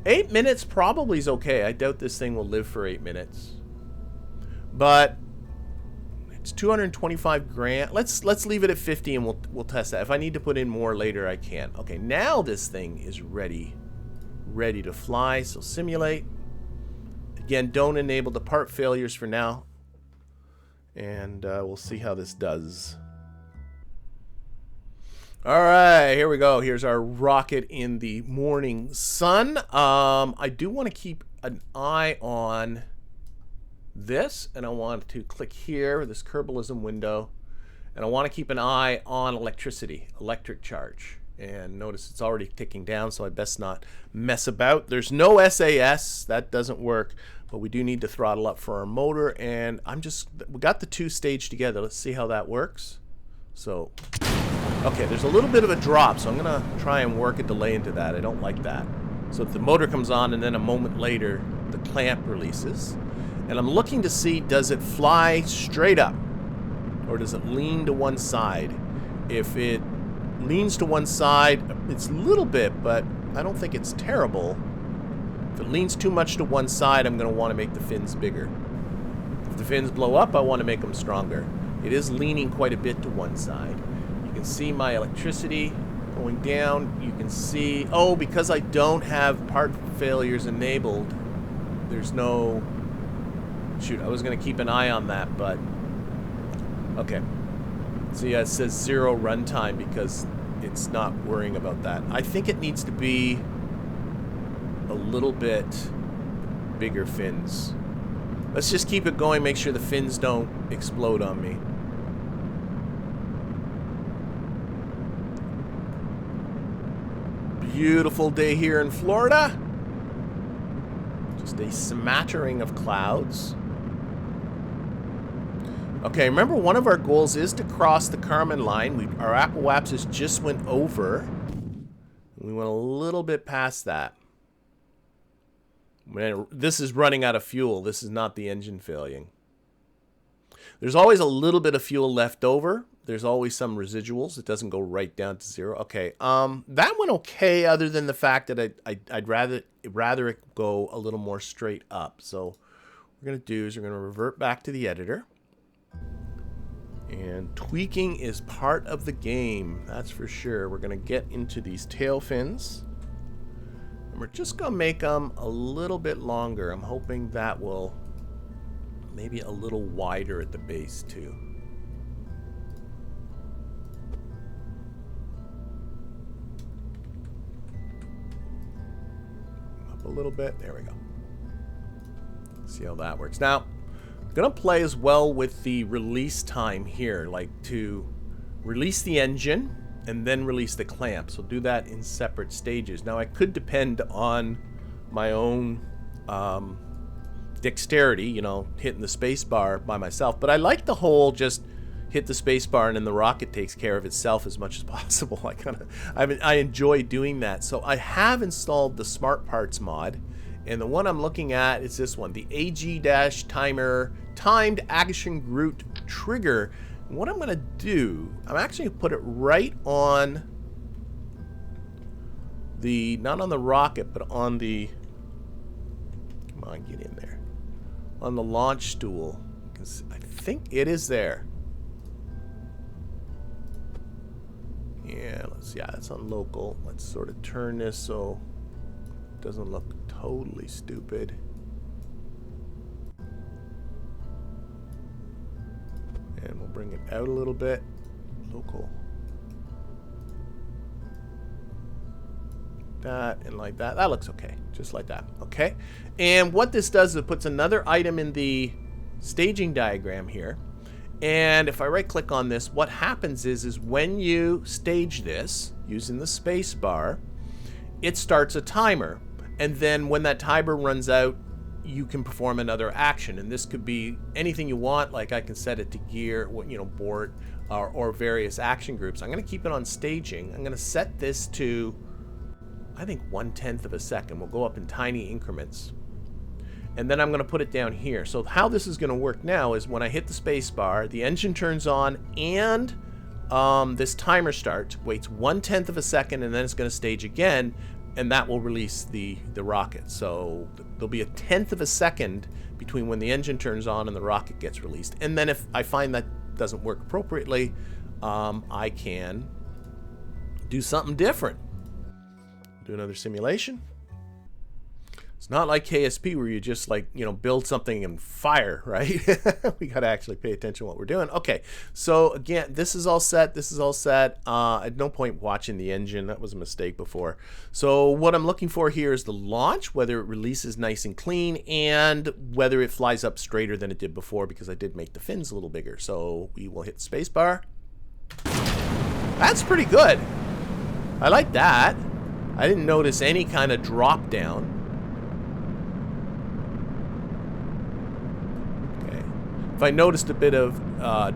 8 minutes probably is okay. I doubt this thing will live for 8 minutes. But it's 225 grand. Let's leave it at 50 and we'll test that. If I need to put in more later, I can. Okay, now this thing is ready to fly. So simulate. Again, don't enable the part failures for now. And we'll see how this does. Alright, here we go. Here's our rocket in the morning sun. I do want to keep an eye on this. And I want to click here, this Kerbalism window. And I want to keep an eye on electricity, electric charge. And notice it's already ticking down, so I best not mess about. There's no SAS. That doesn't work. But we do need to throttle up for our motor. And we got the 2 staged together. Let's see how that works. So, okay, there's a little bit of a drop. So I'm going to try and work a delay into that. I don't like that. So if the motor comes on and then a moment later, the clamp releases. And I'm looking to see, does it fly straight up? Or does it lean to one side? If it leans to one side, it's a little bit, but I don't think it's terrible. If it leans too much to one side, I'm going to want to make the fins bigger. If the fins blow up, I want to make them stronger. It is leaning quite a bit to one side. You can see my electricity going down. You can see, oh, because I don't have part failures enabled, there's no, shoot, I was going to keep an eye on that, but, okay. See, it says 0 runtime because it's not worrying about that. I think it needs to be a little bit bigger fins. Let's just keep it going, make sure the fins don't explode on me. Beautiful day here in Florida. Just a smattering of clouds. Okay, remember one of our goals is to cross the Karman Line. Our Apple Axis just went over. We went a little bit past that. This is running out of fuel. This is not the engine failing. There's always a little bit of fuel left over. There's always some residuals. It doesn't go right down to 0. Okay, that went okay other than the fact that I'd rather it go a little more straight up. So what we're going to do is we're going to revert back to the editor. And tweaking is part of the game, that's for sure. We're going to get into these tail fins. And we're just going to make them a little bit longer. I'm hoping that will maybe a little wider at the base too. Up a little bit. There we go. See how that works. Now, I'm going to play as well with the release time here, like to release the engine and then release the clamps. We'll do that in separate stages. Now, I could depend on my own dexterity, you know, hitting the space bar by myself, but I like the whole just hit the space bar and then the rocket takes care of itself as much as possible. I enjoy doing that. So I have installed the Smart Parts mod, and the one I'm looking at is this one, the AG-Timer Timed Action Group Trigger. And what I'm going to do, I'm actually going to put it right on the, not on the rocket, but on the, come on, get in there, on the launch stool. I think it is there. Yeah, yeah, that's on local. Let's sort of turn this so it doesn't look totally stupid. And we'll bring it out a little bit. Local. That and like that. That looks okay. Just like that. Okay. And what this does is it puts another item in the staging diagram here. And if I right click on this, what happens is when you stage this using the space bar, it starts a timer. And then when that timer runs out, you can perform another action. And this could be anything you want. Like I can set it to gear, you know, board, or various action groups. I'm going to keep it on staging. I'm going to set this to, I think, 1/10 of a second. We'll go up in tiny increments. And then I'm going to put it down here. So how this is going to work now is when I hit the space bar, the engine turns on and this timer starts, waits 1/10 of a second, and then it's going to stage again, and that will release the rocket. So there'll be 1/10 of a second between when the engine turns on and the rocket gets released. And then if I find that doesn't work appropriately, I can do something different. Do another simulation. It's not like KSP where you just, like, you know, build something and fire, right? We got to actually pay attention to what we're doing. Okay, so again, this is all set. This is all set. At no point watching the engine. That was a mistake before. So what I'm looking for here is the launch, whether it releases nice and clean, and whether it flies up straighter than it did before, because I did make the fins a little bigger. So we will hit spacebar. That's pretty good. I like that. I didn't notice any kind of drop down. If I noticed a bit of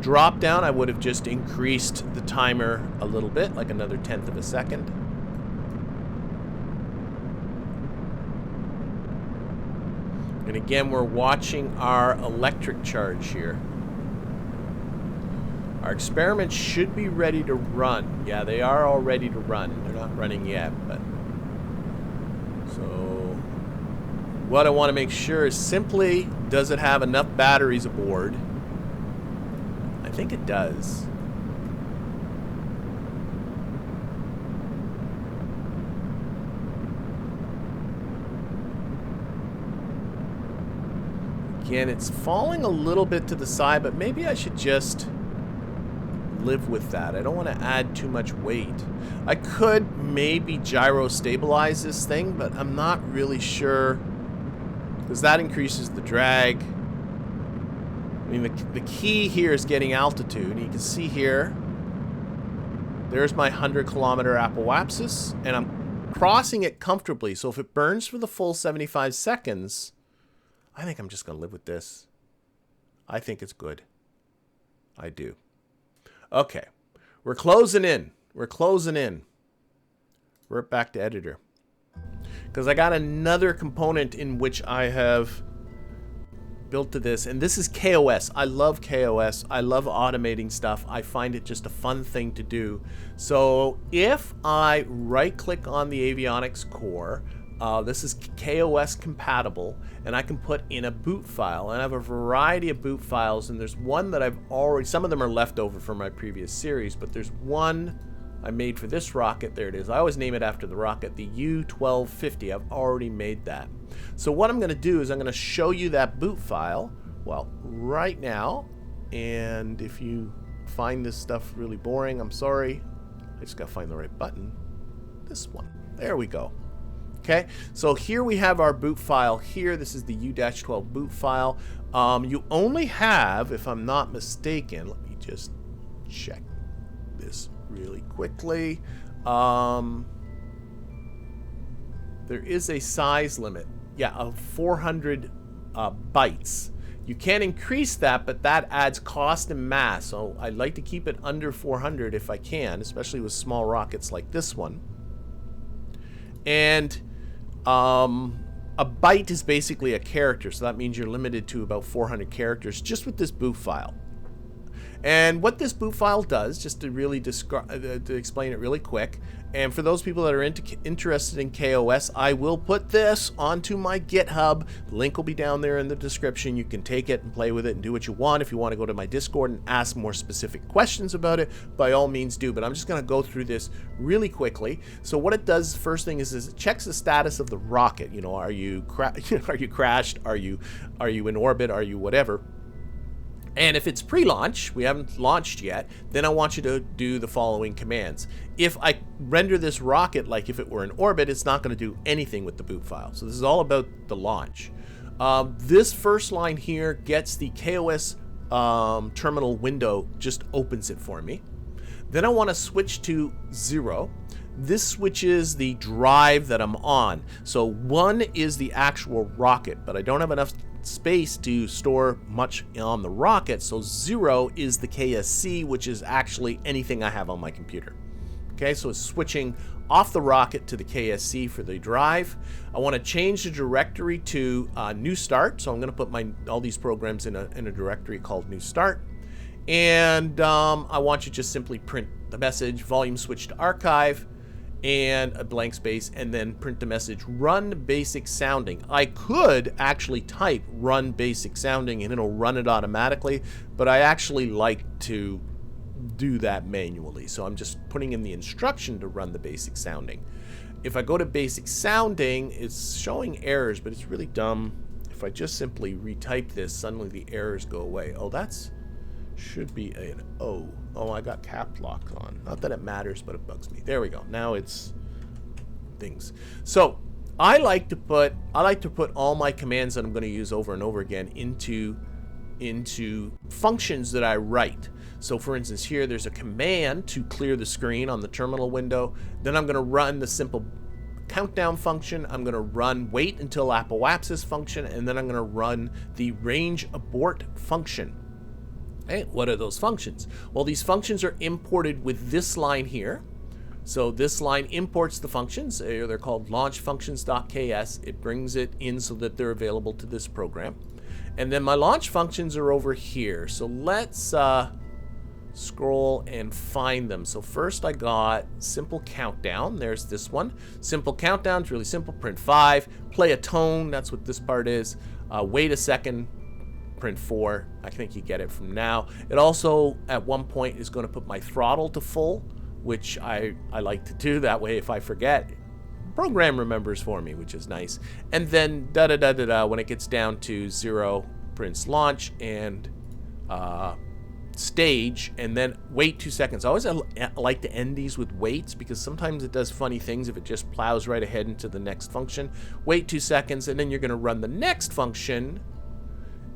drop down, I would have just increased the timer a little bit, like another 1/10 of a second. And again, we're watching our electric charge here. Our experiments should be ready to run. Yeah, they are all ready to run. They're not running yet, but so what I want to make sure is simply, does it have enough batteries aboard? I think it does. Again, it's falling a little bit to the side, but maybe I should just live with that. I don't want to add too much weight. I could maybe gyro stabilize this thing, but I'm not really sure, because that increases the drag. I mean, the key here is getting altitude. You can see here, there's my 100-kilometer apoapsis, and I'm crossing it comfortably. So if it burns for the full 75 seconds, I think I'm just going to live with this. I think it's good. I do. Okay. We're closing in. We're closing in. We're back to editor. Because I got another component in which I have built to this, and this is KOS. I love KOS. I love automating stuff. I find it just a fun thing to do. So if I right-click on the avionics core, this is KOS compatible, and I can put in a boot file. And I have a variety of boot files, and there's one that I've already, some of them are left over from my previous series, but there's one I made for this rocket. There it is. I always name it after the rocket, the U-1250. I've already made that. So what I'm going to do is I'm going to show you that boot file, well, right now. And if you find this stuff really boring, I'm sorry. I just got to find the right button. This one. There we go. Okay, so here we have our boot file here. This is the U-12 boot file. You only have, if I'm not mistaken, let me just check this really quickly. There is a size limit, yeah, of 400 bytes. You can increase that, but that adds cost and mass. So I'd like to keep it under 400 if I can, especially with small rockets like this one. And a byte is basically a character, so that means you're limited to about 400 characters just with this boot file. And what this boot file does, just to really to explain it really quick, and for those people that are interested in KOS, I will put this onto my GitHub. The link will be down there in the description. You can take it and play with it and do what you want. If you want to go to my Discord and ask more specific questions about it, by all means do. But I'm just going to go through this really quickly. So what it does, first thing is it checks the status of the rocket. You know, are you crashed? Are you in orbit? Are you whatever? And if it's pre-launch, we haven't launched yet, then I want you to do the following commands. If I render this rocket like if it were in orbit, it's not going to do anything with the boot file. So this is all about the launch. This first line here gets the KOS terminal window, just opens it for me. Then I want to switch to 0. This switches the drive that I'm on. So 1 is the actual rocket, but I don't have enough space to store much on the rocket, so 0 is the KSC, which is actually anything I have on my computer. Okay, so it's switching off the rocket to the KSC for the drive. I want to change the directory to New Start, so I'm going to put all these programs in a directory called New Start. And I want you to just simply print the message, volume switch to archive, and a blank space, and then print the message, run basic sounding. I could actually type run basic sounding and it'll run it automatically, but I actually like to do that manually. So I'm just putting in the instruction to run the basic sounding. If I go to basic sounding, it's showing errors, but it's really dumb. If I just simply retype this, suddenly the errors go away. Oh, that's should be an O. Oh, I got cap lock on. Not that it matters, but it bugs me. There we go. Now it's things. So I like to put all my commands that I'm going to use over and over again into functions that I write. So for instance, here there's a command to clear the screen on the terminal window. Then I'm going to run the simple countdown function. I'm going to run wait until apoapsis function, and then I'm going to run the range abort function. Okay, what are those functions? Well, these functions are imported with this line here. So this line imports the functions. They're called launchfunctions.ks. It brings it in so that they're available to this program. And then my launch functions are over here. So let's scroll and find them. So first I got simple countdown. There's this one. Simple countdown is really simple. Print 5. Play a tone. That's what this part is. Wait a second. Print 4. I think you get it from now. It also at one point is going to put my throttle to full, which I like to do. That way if I forget, program remembers for me, which is nice. And then when it gets down to 0, prints launch and stage, and then wait 2 seconds. I always like to end these with waits because sometimes it does funny things if it just plows right ahead into the next function. Wait 2 seconds, and then you're going to run the next function.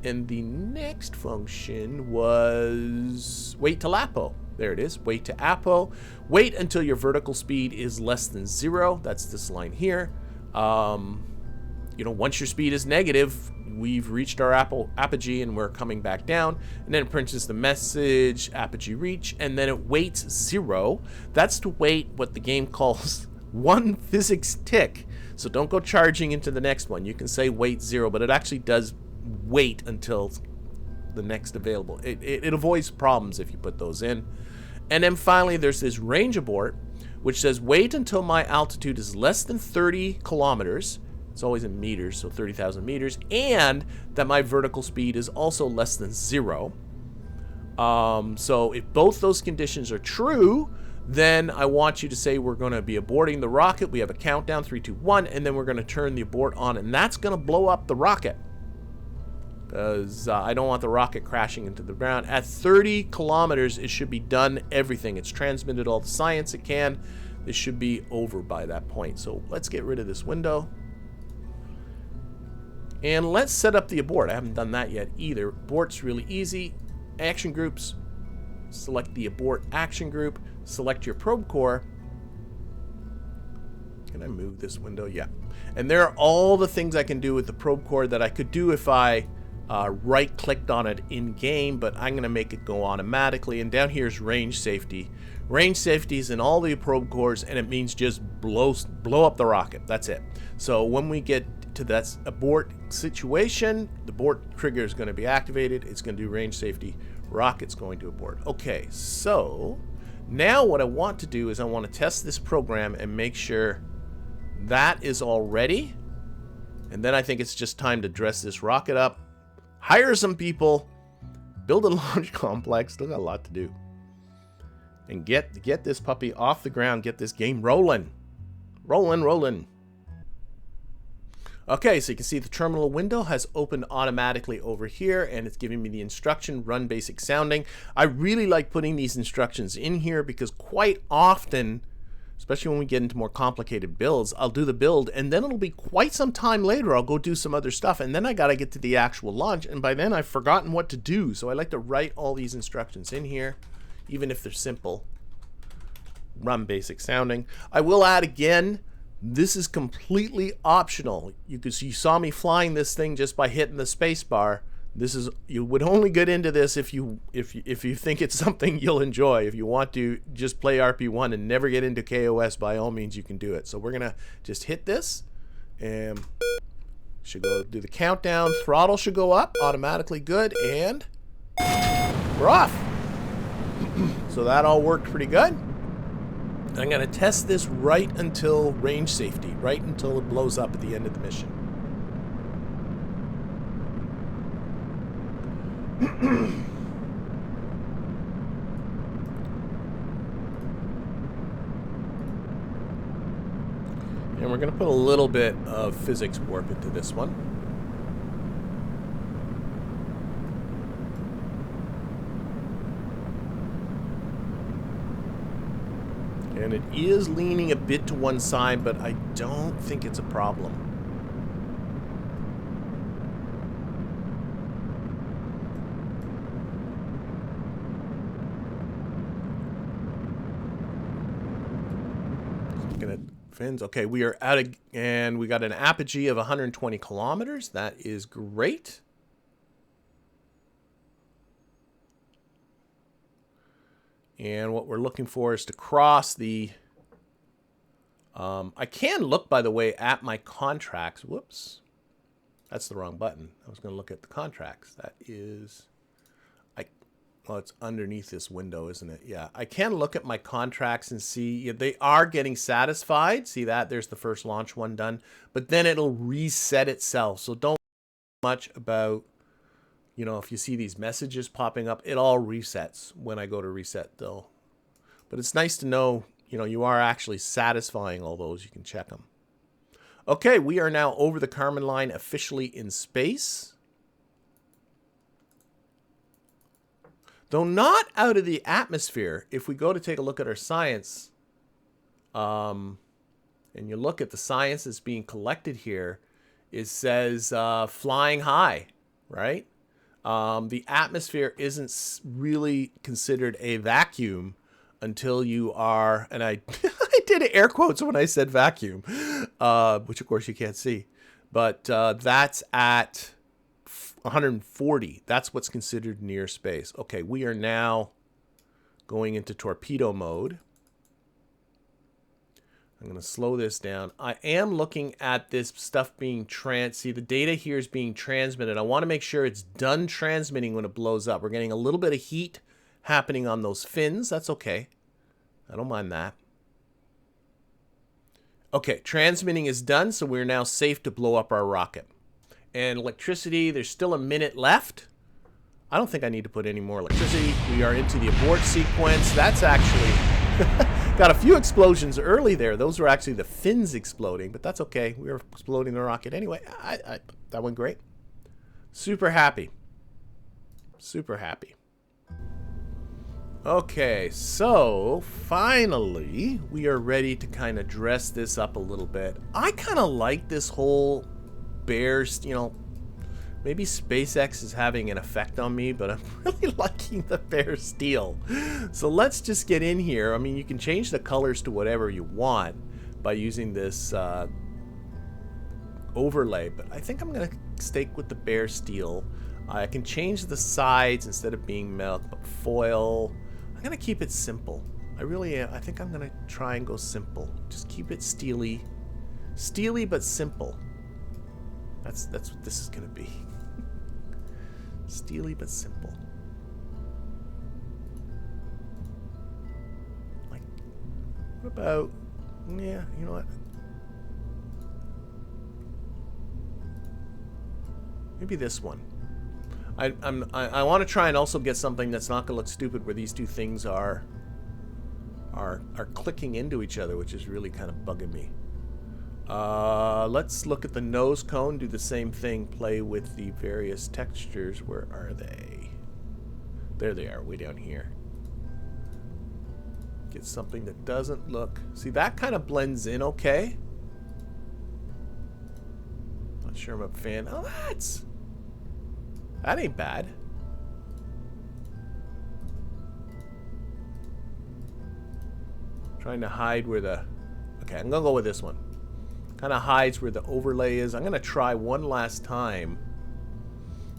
And the next function was wait till APO. There it is. Wait to APO. Wait until your vertical speed is less than 0. That's this line here. You know, once your speed is negative, we've reached our apogee and we're coming back down. And then it prints the message, apogee reach, and then it waits 0. That's to wait what the game calls one physics tick. So don't go charging into the next one. You can say wait 0, but it actually does wait until the next available. It avoids problems if you put those in. And then finally there's this range abort, which says wait until my altitude is less than 30 kilometers. It's always in meters, so 30,000 meters, and that my vertical speed is also less than 0. So if both those conditions are true, then I want you to say we're going to be aborting the rocket. We have a countdown, 3, 2, 1, and then we're going to turn the abort on, and that's going to blow up the rocket. Because I don't want the rocket crashing into the ground. At 30 kilometers, it should be done everything. It's transmitted all the science it can. This should be over by that point. So let's get rid of this window. And let's set up the abort. I haven't done that yet either. Abort's really easy. Action groups. Select the abort action group. Select your probe core. Can I move this window? Yeah. And there are all the things I can do with the probe core that I could do if I right-clicked on it in-game, but I'm going to make it go automatically. And down here is range safety. Range safety is in all the probe cores, and it means just blow up the rocket. That's it. So when we get to that abort situation, the abort trigger is going to be activated. It's going to do range safety. Rocket's going to abort. Okay, so now what I want to do is I want to test this program and make sure that is all ready. And then I think it's just time to dress this rocket up, hire some people, build a launch complex. Still got a lot to do. And get this puppy off the ground, get this game rolling. Rolling. Okay, so you can see the terminal window has opened automatically over here, and it's giving me the instruction, run basic sounding. I really like putting these instructions in here because quite often, especially when we get into more complicated builds, I'll do the build, and then it'll be quite some time later I'll go do some other stuff, and then I gotta get to the actual launch, and by then I've forgotten what to do. So I like to write all these instructions in here, even if they're simple. Run basic sounding. I will add again, this is completely optional. You saw me flying this thing just by hitting the space bar. This is, you would only get into this if you think it's something you'll enjoy. If you want to just play RP1 and never get into KOS, by all means you can do it. So we're gonna just hit this, and should go do the countdown. Throttle should go up automatically. Good, and we're off. So that all worked pretty good. I'm going to test this right until range safety, right until it blows up at the end of the mission. And we're going to put a little bit of physics warp into this one. And it is leaning a bit to one side, but I don't think it's a problem. Looking at fins. Okay, we are out of, and we got an apogee of 120 kilometers. That is great. And what we're looking for is to cross the... I can look, by the way, at my contracts. Whoops. That's the wrong button. I was going to look at the contracts. That is... Well, it's underneath this window, isn't it? Yeah, I can look at my contracts and see they are getting satisfied. See that? There's the first launch one done. But then it'll reset itself. So don't worry much about, you know, if you see these messages popping up, it all resets when I go to reset though. But it's nice to know, you know, you are actually satisfying all those. You can check them. Okay, we are now over the Karman Line, officially in space. Though not out of the atmosphere. If we go to take a look at our science, and you look at the science that's being collected here, it says flying high, right? The atmosphere isn't really considered a vacuum until you are, and I did air quotes when I said vacuum, which of course you can't see, but that's at 140. That's what's considered near space. Okay, we are now going into torpedo mode. I'm going to slow this down. I am looking at this stuff being see, the data here is being transmitted. I want to make sure it's done transmitting when it blows up. We're getting a little bit of heat happening on those fins. That's okay. I don't mind that. Okay, transmitting is done, so we're now safe to blow up our rocket. And electricity, there's still a minute left. I don't think I need to put any more electricity. We are into the abort sequence. That's actually got a few explosions early there. Those were actually the fins exploding, but that's okay. We were exploding the rocket anyway. That went great. Super happy. Super happy. Okay, so finally we are ready to kind of dress this up a little bit. I kind of like this whole bears, you know, maybe SpaceX is having an effect on me, but I'm really liking the bare steel. So let's just get in here. I mean, you can change the colors to whatever you want by using this overlay, but I think I'm going to stick with the bare steel. I can change the sides instead of being milk, but foil. I'm going to keep it simple. I think I'm going to try and go simple. Just keep it steely. Steely, but simple. That's what this is going to be. Steely, but simple. Like, what about, yeah, you know what? Maybe this one. I want to try and also get something that's not going to look stupid where these two things are clicking into each other, which is really kind of bugging me. Let's look at the nose cone, do the same thing, play with the various textures. Where are they? There they are, way down here. Get something that doesn't look... See, that kind of blends in okay. Not sure I'm a fan. Oh, that ain't bad. Trying to hide where the... Okay, I'm gonna go with this one. Kind of hides where the overlay is. I'm gonna try one last time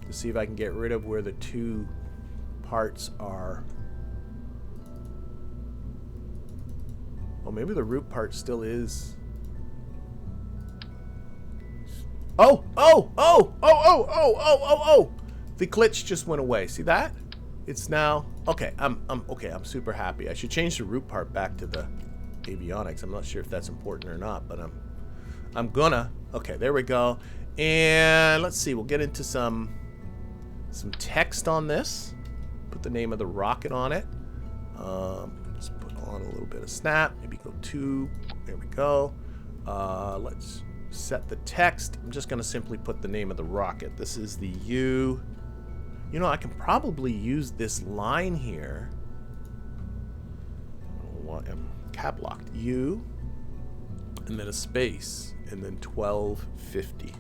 to see if I can get rid of where the two parts are. Oh, maybe the root part still is. Oh! The glitch just went away. See that? It's now okay. I'm super happy. I should change the root part back to the avionics. I'm not sure if that's important or not, but I'm gonna. Okay, there we go. And let's see. We'll get into some text on this. Put the name of the rocket on it. Let's put on a little bit of snap. Maybe go 2. There we go. Let's set the text. I'm just gonna simply put the name of the rocket. This is the U. You know, I can probably use this line here. I'm cap locked. U, and then a space, and then 1250.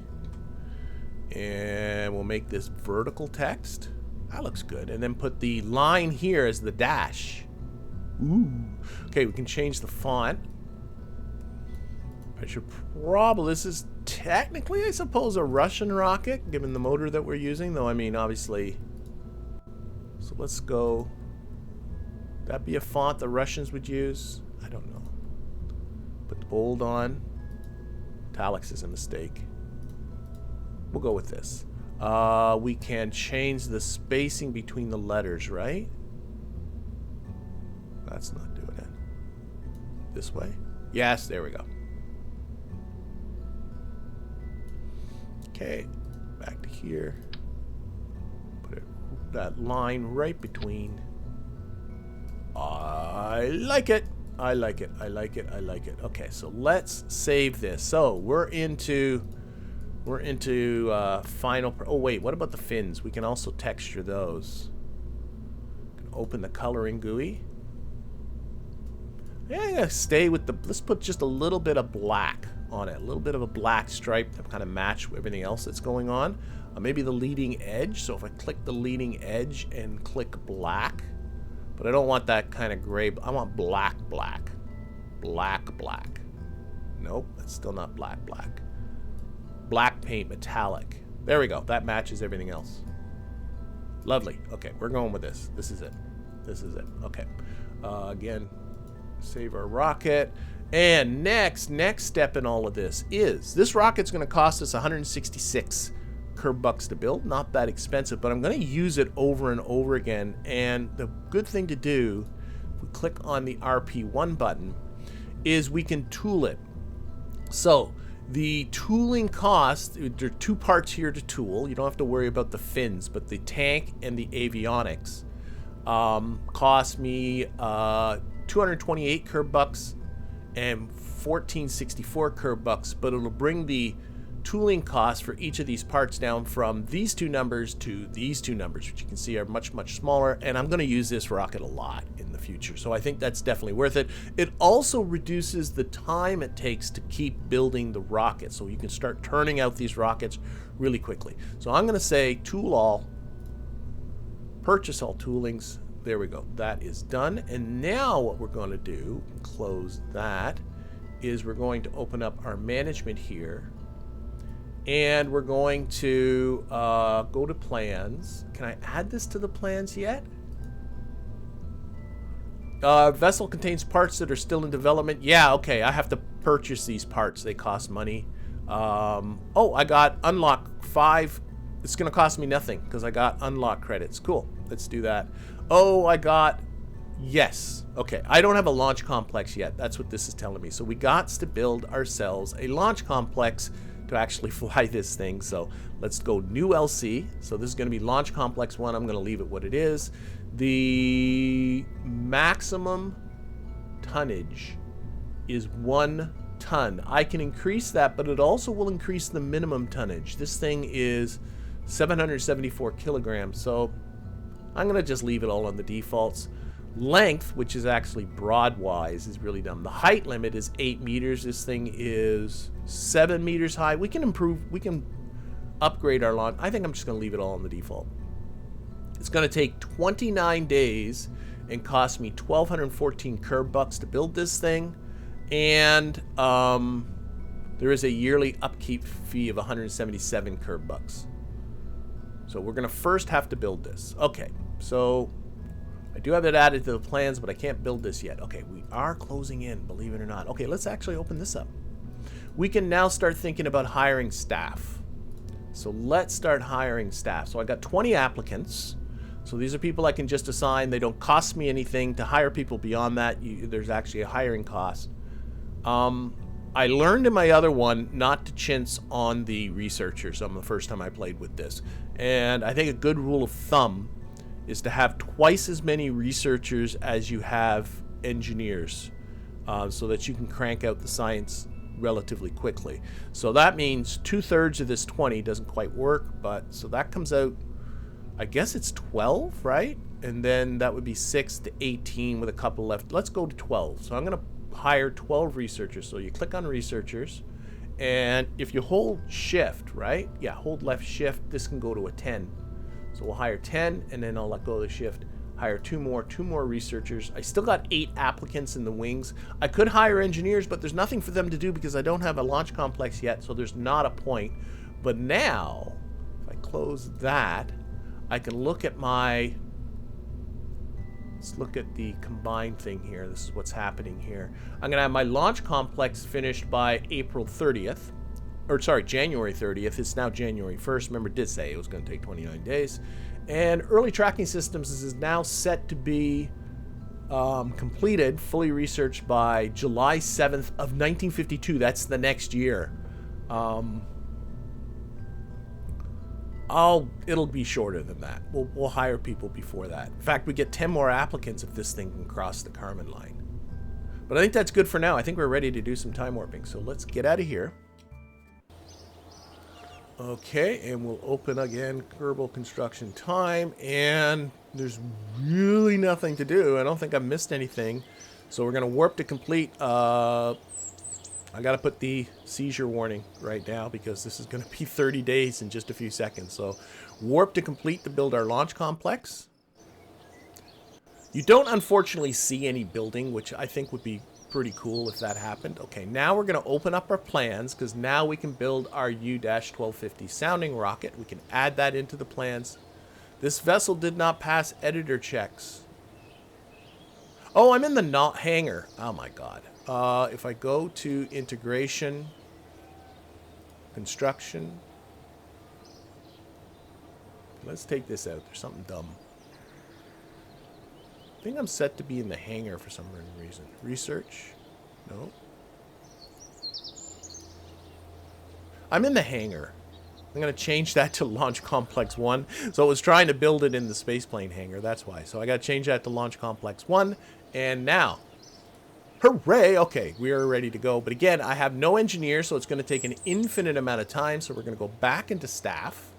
And we'll make this vertical text. That looks good. And then put the line here as the dash. Ooh. Okay, we can change the font. I should probably... This is technically, I suppose, a Russian rocket, given the motor that we're using, though, I mean, obviously. So let's go. That be a font the Russians would use? I don't know. Put the bold on. Italics is a mistake. We'll go with this. We can change the spacing between the letters, right? That's not doing it. This way? Yes, there we go. Okay, back to here. Put that line right between. I like it. I like it. I like it. I like it. Okay, so let's save this. So we're into final. Oh wait, what about the fins? We can also texture those. Can open the coloring GUI. Yeah, stay with the. Let's put just a little bit of black on it. A little bit of a black stripe to kind of match everything else that's going on. Maybe the leading edge. So if I click the leading edge and click black. But I don't want that kind of gray. I want black, black. Black, black. Nope, that's still not black, black. Black paint metallic. There we go. That matches everything else. Lovely. Okay, we're going with this. This is it. This is it. Okay. Again, save our rocket. And next step in all of this is this rocket's going to cost us 166 Kerbucks to build. Not that expensive, but I'm going to use it over and over again. And the good thing to do, if we click on the RP1 button, is we can tool it. So the tooling cost, there are two parts here to tool. You don't have to worry about the fins, but the tank and the avionics cost me 228 Kerbucks and 1464 Kerbucks, but it'll bring the tooling cost for each of these parts down from these two numbers to these two numbers, which you can see are much smaller. And I'm going to use this rocket a lot in the future, so I think that's definitely worth it. It also reduces the time it takes to keep building the rocket, so you can start turning out these rockets really quickly. So I'm going to say tool all, purchase all toolings. There we go. That is done. And now what we're going to do, close that, is we're going to open up our management here. And we're going to go to plans. Can I add this to the plans yet? Vessel contains parts that are still in development. Yeah, okay. I have to purchase these parts. They cost money. Oh, I got unlock 5. It's going to cost me nothing because I got unlock credits. Cool. Let's do that. Oh, I got... Yes. Okay. I don't have a launch complex yet. That's what this is telling me. So we got to build ourselves a launch complex to actually fly this thing. So let's go new LC. So this is going to be launch complex 1. I'm going to leave it what it is. The maximum tonnage is 1 ton. I can increase that, but it also will increase the minimum tonnage. This thing is 774 kilograms. So I'm going to just leave it all on the defaults. Length, which is actually broadwise, is really dumb. The height limit is 8 meters. This thing is 7 meters high. We can improve, we can upgrade our launch. I think I'm just going to leave it all on the default. It's going to take 29 days and cost me 1,214 Kerbucks to build this thing. And there is a yearly upkeep fee of 177 Kerbucks. So we're going to first have to build this. Okay, so I do have it added to the plans, but I can't build this yet. Okay, we are closing in, believe it or not. Okay, let's actually open this up. We can now start thinking about hiring staff. So let's start hiring staff. So I got 20 applicants. So these are people I can just assign. They don't cost me anything. To hire people beyond that, there's actually a hiring cost. I learned in my other one not to chintz on the researchers on the first time I played with this. And I think a good rule of thumb is to have twice as many researchers as you have engineers, so that you can crank out the science relatively quickly. So that means 2/3 of this 20 doesn't quite work, but so that comes out, I guess it's 12, right? And then that would be 6 to 18 with a couple left. Let's go to 12. So I'm going to hire 12 researchers. So you click on researchers, and if you hold shift, right? Yeah, hold left shift, this can go to a 10. So we'll hire 10, and then I'll let go of the shift, hire two more researchers. I still got 8 applicants in the wings. I could hire engineers, but there's nothing for them to do because I don't have a launch complex yet, so there's not a point. But now, if I close that, I can look at my... Let's look at the combined thing here. This is what's happening here. I'm going to have my launch complex finished by April 30th. or sorry, January 30th. It's now January 1st. Remember, it did say it was going to take 29 days. And early tracking systems is now set to be completed, fully researched by July 7th of 1952. That's the next year. It'll be shorter than that. We'll hire people before that. In fact, we get 10 more applicants if this thing can cross the Karman line. But I think that's good for now. I think we're ready to do some time warping. So let's get out of here. Okay, and we'll open again Kerbal construction time, and there's really nothing to do. I don't think I've missed anything. So we're going to warp to complete. I got to put the seizure warning right now because this is going to be 30 days in just a few seconds. So warp to complete to build our launch complex. You don't unfortunately see any building, which I think would be pretty cool if that happened. Okay, now we're going to open up our plans because now we can build our U-1250 sounding rocket. We can add that into the plans. This vessel did not pass editor checks. Oh, I'm in the hangar. Oh my god. If I go to integration, construction, let's take this out. There's something dumb. I think I'm set to be in the hangar for some reason. Research? No. I'm in the hangar. I'm going to change that to Launch Complex 1. So I was trying to build it in the spaceplane hangar. That's why. So I got to change that to Launch Complex 1. And now, hooray! Okay, we are ready to go. But again, I have no engineers, so it's going to take an infinite amount of time. So we're going to go back into staff.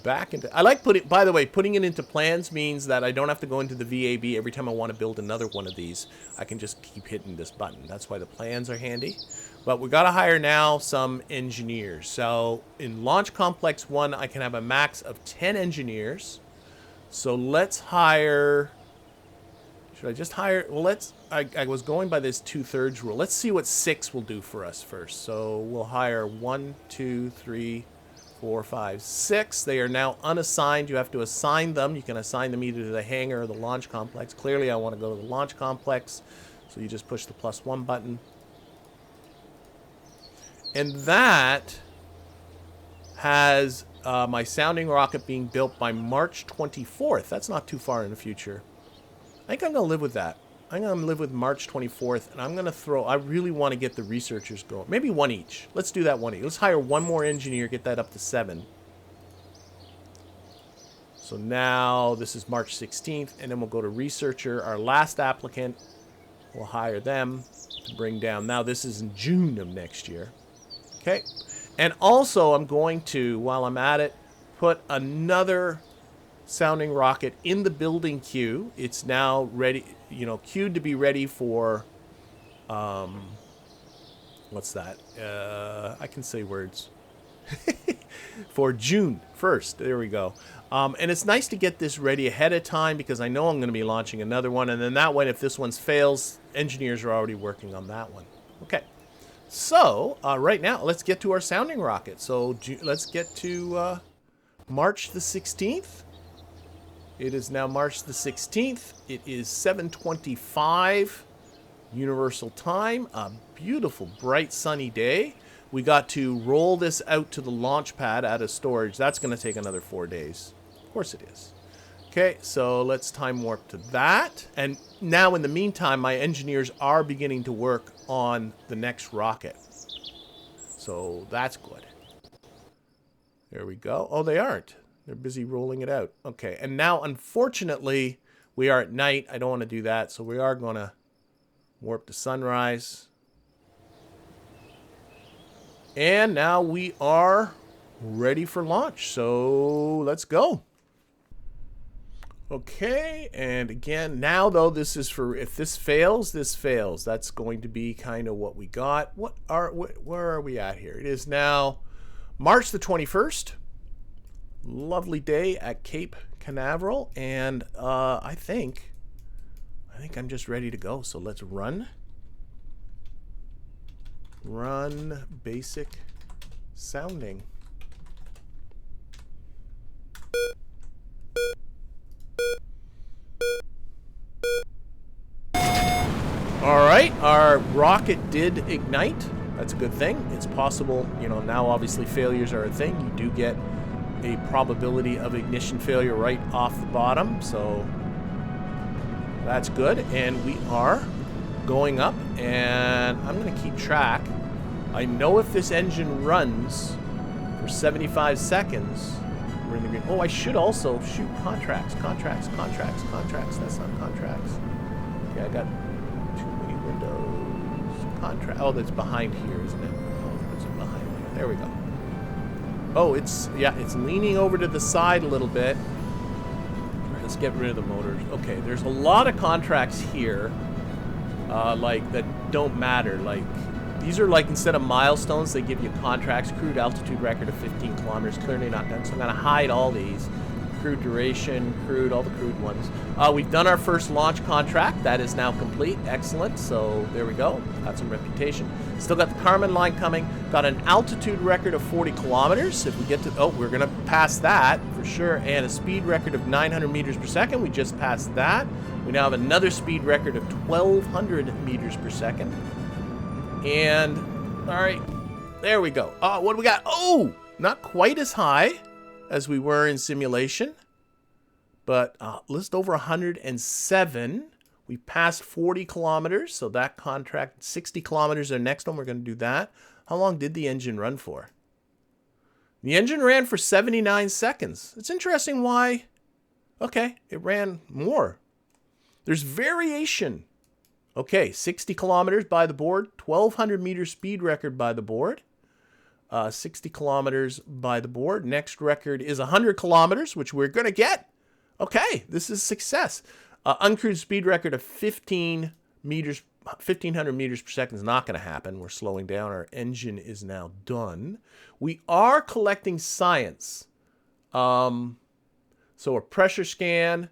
I like by the way, putting it into plans means that I don't have to go into the VAB every time I want to build another one of these. I can just keep hitting this button. That's why the plans are handy. But we got to hire now some engineers. So in Launch Complex 1, I can have a max of 10 engineers. So let's hire... Should I just hire... Well, I was going by this 2/3 rule. Let's see what 6 will do for us first. So we'll hire 1, 2, 3... 4, 5, 6. They are now unassigned. You have to assign them. You can assign them either to the hangar or the launch complex. Clearly, I want to go to the launch complex. So you just push the +1 button. And that has my sounding rocket being built by March 24th. That's not too far in the future. I think I'm going to live with that. I'm going to live with March 24th, and I'm going to throw... I really want to get the researchers going. Maybe one each. Let's do that one each. Let's hire one more engineer, get that up to 7. So now this is March 16th, and then we'll go to researcher. Our last applicant, we'll hire them to bring down... Now this is in June of next year. Okay. And also I'm going to, while I'm at it, put another sounding rocket in the building queue. It's now ready, queued to be ready for, what's that? I can say words. For June 1st. There we go. And it's nice to get this ready ahead of time because I know I'm going to be launching another one. And then that way, if this one fails, engineers are already working on that one. Okay. So, right now, let's get to our sounding rocket. So, let's get to March the 16th. It is now March the 16th. It is 7:25 Universal Time. A beautiful, bright, sunny day. We got to roll this out to the launch pad out of storage. That's going to take another 4 days. Of course it is. Okay, so let's time warp to that. And now, in the meantime, my engineers are beginning to work on the next rocket. So that's good. There we go. Oh, they aren't. They're busy rolling it out. Okay, and now, unfortunately, we are at night. I don't want to do that, so we are going to warp to sunrise. And now we are ready for launch. So let's go. Okay, and again, now though, this is for, if this fails, this fails. That's going to be kind of what we got. Where are we at here? It is now March the 21st. Lovely day at Cape Canaveral, and I think I'm just ready to go. So let's run basic sounding. All right, our rocket did ignite. That's a good thing. It's possible, you know, now obviously failures are a thing. You do get a probability of ignition failure right off the bottom, so that's good. And we are going up, and I'm going to keep track. I know if this engine runs for 75 seconds, we're in the green. Oh, I should also shoot contracts. That's not contracts. Okay, I got too many windows. Contract. Oh, that's behind here, isn't it? Oh, it's behind here. There we go. Oh, it's leaning over to the side a little bit. All right, let's get rid of the motors. Okay, there's a lot of contracts here, like that don't matter. Like these are like, instead of milestones, they give you contracts. Crude altitude record of 15 kilometers. Clearly not done. So I'm gonna hide all these. Crude duration, crude, all the crude ones. We've done our first launch contract. That is now complete. Excellent. So there we go. Got some reputation. Still got the Karman Line coming. Got an altitude record of 40 kilometers. If we get to, oh, we're going to pass that for sure. And a speed record of 900 meters per second. We just passed that. We now have another speed record of 1,200 meters per second. And, all right, there we go. What do we got? Oh, not quite as high as we were in simulation, but list over 107. We passed 40 kilometers, so that contract, 60 kilometers, our next one, we're going to do that. How long did the engine run for? The engine ran for 79 seconds. It's interesting why, okay, it ran more. There's variation. Okay, 60 kilometers by the board, 1,200 meter speed record by the board. 60 kilometers by the board. Next record is 100 kilometers, which we're going to get. Okay, this is success. Uncrewed speed record of 1,500 meters per second is not going to happen. We're slowing down. Our engine is now done. We are collecting science. So a pressure scan,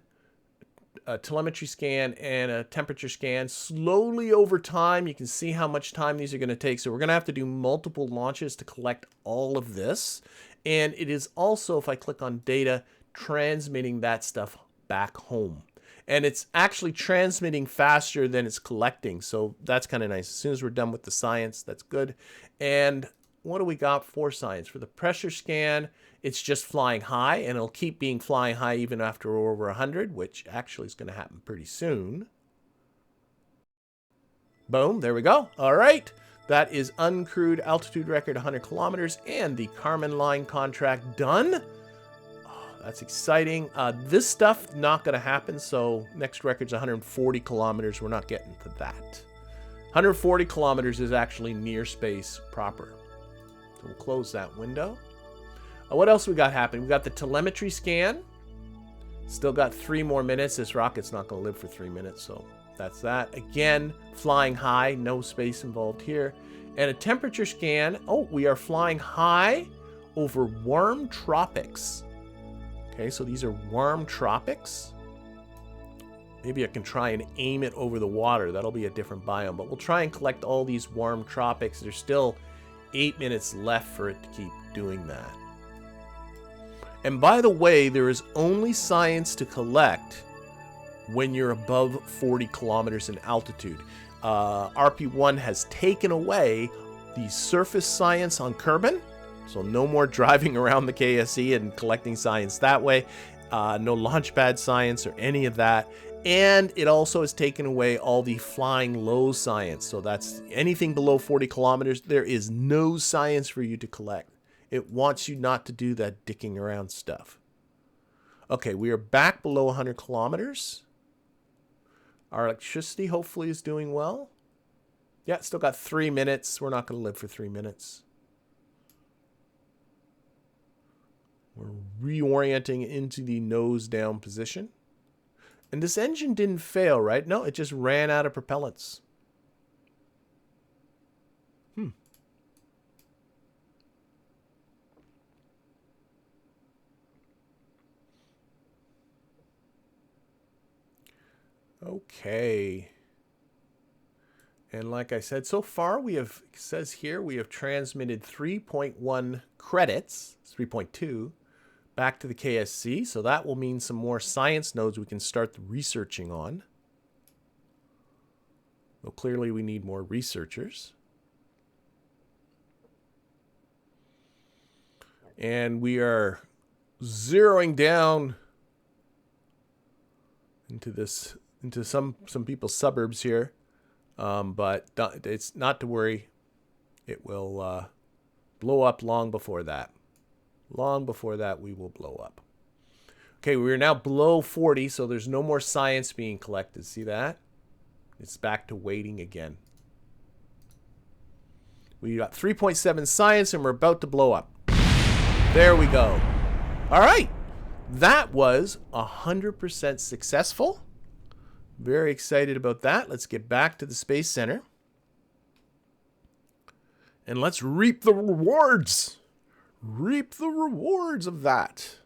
a telemetry scan, and a temperature scan. Slowly over time, you can see how much time these are going to take. So we're going to have to do multiple launches to collect all of this. And it is also, if I click on data, transmitting that stuff back home. And it's actually transmitting faster than it's collecting. So that's kind of nice. As soon as we're done with the science, that's good. And what do we got for science? For the pressure scan, it's just flying high, and it'll keep being flying high even after we're over 100, which actually is going to happen pretty soon. Boom, there we go. All right. That is uncrewed altitude record 100 kilometers and the Karman Line contract done. Oh, that's exciting. This stuff not going to happen, so next record's 140 kilometers. We're not getting to that. 140 kilometers is actually near space proper. So we'll close that window. What else we got happening? We got the telemetry scan. Still got 3 more minutes. This rocket's not going to live for 3 minutes, so that's that. Again, flying high, no space involved here. And a temperature scan. Oh, we are flying high over warm tropics. Okay, so these are warm tropics. Maybe I can try and aim it over the water. That'll be a different biome, but we'll try and collect all these warm tropics. There's still 8 minutes left for it to keep doing that. And by the way, there is only science to collect when you're above 40 kilometers in altitude. RP1 has taken away the surface science on Kerbal, so no more driving around the KSE and collecting science that way. No launch pad science or any of that. And it also has taken away all the flying low science. So that's anything below 40 kilometers. There is no science for you to collect. It wants you not to do that dicking around stuff. Okay, we are back below 100 kilometers. Our electricity hopefully is doing well. Yeah, still got 3 minutes. We're not going to live for 3 minutes. We're reorienting into the nose down position. And this engine didn't fail, right? No, it just ran out of propellants. Okay. And like I said, so far we have, it says here, we have transmitted 3.1 credits, 3.2, back to the KSC. So that will mean some more science nodes we can start researching on. Well, clearly we need more researchers. And we are zeroing down into some people's suburbs here. But it's not to worry. It will blow up long before that. Long before that, we will blow up. Okay, we're now below 40, so there's no more science being collected. See that? It's back to waiting again. We got 3.7 science, and we're about to blow up. There we go. All right. That was 100% successful. Very excited about that. Let's get back to the Space Center. And let's reap the rewards. Reap the rewards of that.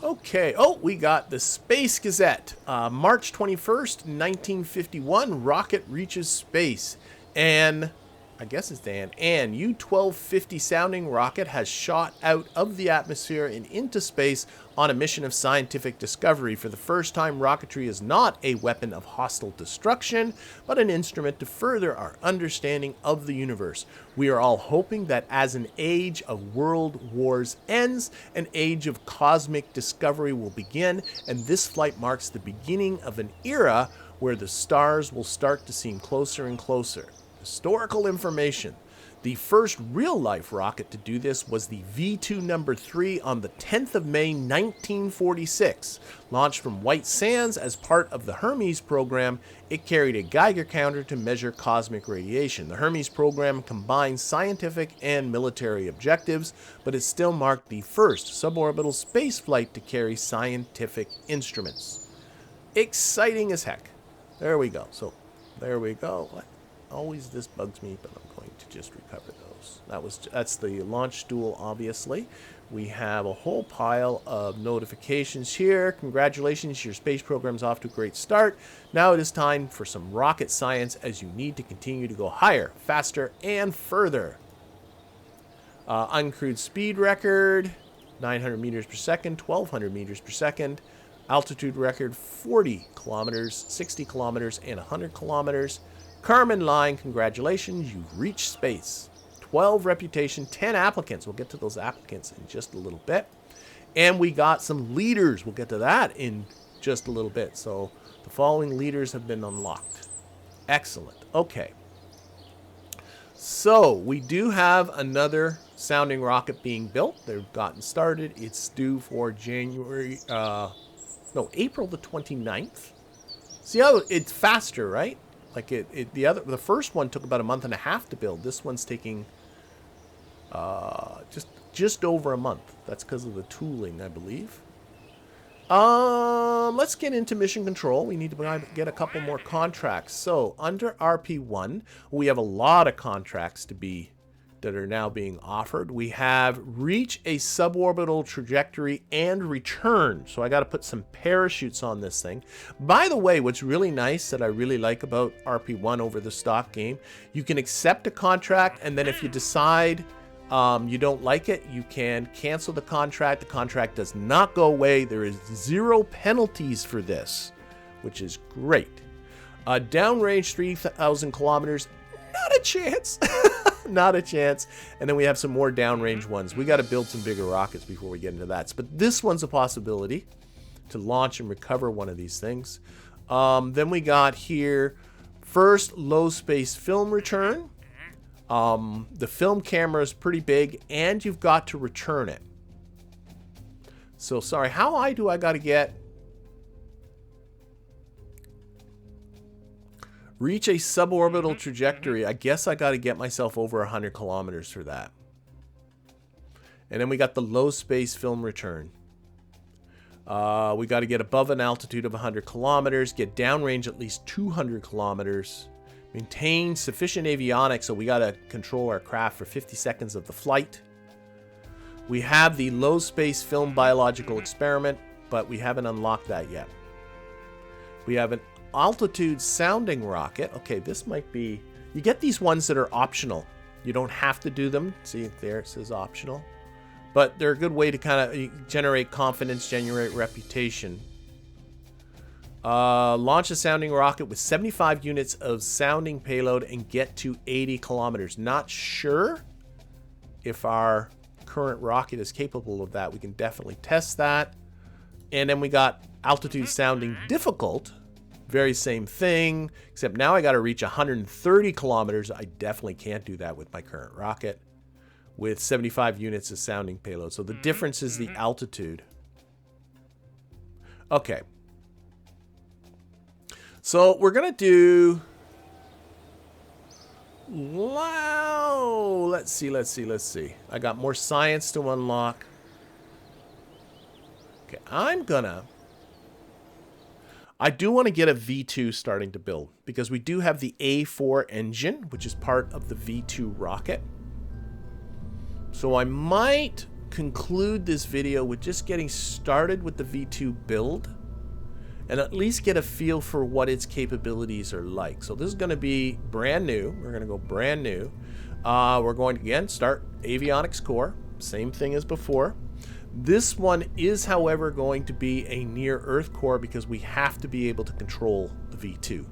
Okay. Oh, we got the Space Gazette. March 21st, 1951. Rocket reaches space. And I guess it's Dan. And U-1250 sounding rocket has shot out of the atmosphere and into space on a mission of scientific discovery. For the first time, rocketry is not a weapon of hostile destruction, but an instrument to further our understanding of the universe. We are all hoping that as an age of world wars ends, an age of cosmic discovery will begin, and this flight marks the beginning of an era where the stars will start to seem closer and closer. Historical information. The first real-life rocket to do this was the V2 number 3 on the 10th of May, 1946. Launched from White Sands as part of the Hermes program, it carried a Geiger counter to measure cosmic radiation. The Hermes program combined scientific and military objectives, but it still marked the first suborbital space flight to carry scientific instruments. Exciting as heck. There we go. So, there we go. Always this bugs me, but I'm going to just recover those. That's the launch stool, obviously. We have a whole pile of notifications here. Congratulations, your space program's off to a great start. Now it is time for some rocket science as you need to continue to go higher, faster, and further. Uncrewed speed record, 900 meters per second, 1200 meters per second. Altitude record, 40 kilometers, 60 kilometers, and 100 kilometers. Karman Line, congratulations, you've reached space. 12 reputation, 10 applicants. We'll get to those applicants in just a little bit. And we got some leaders. We'll get to that in just a little bit. So the following leaders have been unlocked. Excellent. Okay. So we do have another sounding rocket being built. They've gotten started. It's due for April the 29th. See how it's faster, right? Like the first one took about a month and a half to build. This one's taking just over a month. That's because of the tooling, I believe. Let's get into mission control. We need to get a couple more contracts. So under RP1, we have a lot of contracts that are now being offered. We have reach a suborbital trajectory and return. So I got to put some parachutes on this thing. By the way, what's really nice that I really like about RP1 over the stock game, you can accept a contract, and then if you decide you don't like it, you can cancel the contract. The contract does not go away. There is 0 penalties for this, which is great. Downrange 3,000 kilometers, not a chance. Not a chance. And then we have some more downrange ones. We got to build some bigger rockets before we get into that. But this one's a possibility to launch and recover one of these things. Then we got here first low space film return. The film camera is pretty big, and you've got to return it. So sorry, how high do I got to get? Reach a suborbital trajectory. I guess I got to get myself over 100 kilometers for that. And then we got the low space film return. We got to get above an altitude of 100 kilometers, get downrange at least 200 kilometers, maintain sufficient avionics, so we got to control our craft for 50 seconds of the flight. We have the low space film biological experiment, but we haven't unlocked that yet. We have an altitude sounding rocket. Okay, this might be... You get these ones that are optional. You don't have to do them. See, there it says optional. But they're a good way to kind of generate confidence, generate reputation. Launch a sounding rocket with 75 units of sounding payload and get to 80 kilometers. Not sure if our current rocket is capable of that, we can definitely test that. And then we got altitude sounding difficult. Very same thing, except now I got to reach 130 kilometers. I definitely can't do that with my current rocket with 75 units of sounding payload. So the difference is the altitude. Okay. So we're going to do... Wow. Let's see. I got more science to unlock. Okay, I do want to get a V2 starting to build, because we do have the A4 engine, which is part of the V2 rocket. So I might conclude this video with just getting started with the V2 build and at least get a feel for what its capabilities are like. So this is going to be brand new. We're going to go brand new. We're going to, again, start avionics core. Same thing as before. This one is, however, going to be a near-Earth core because we have to be able to control the V2.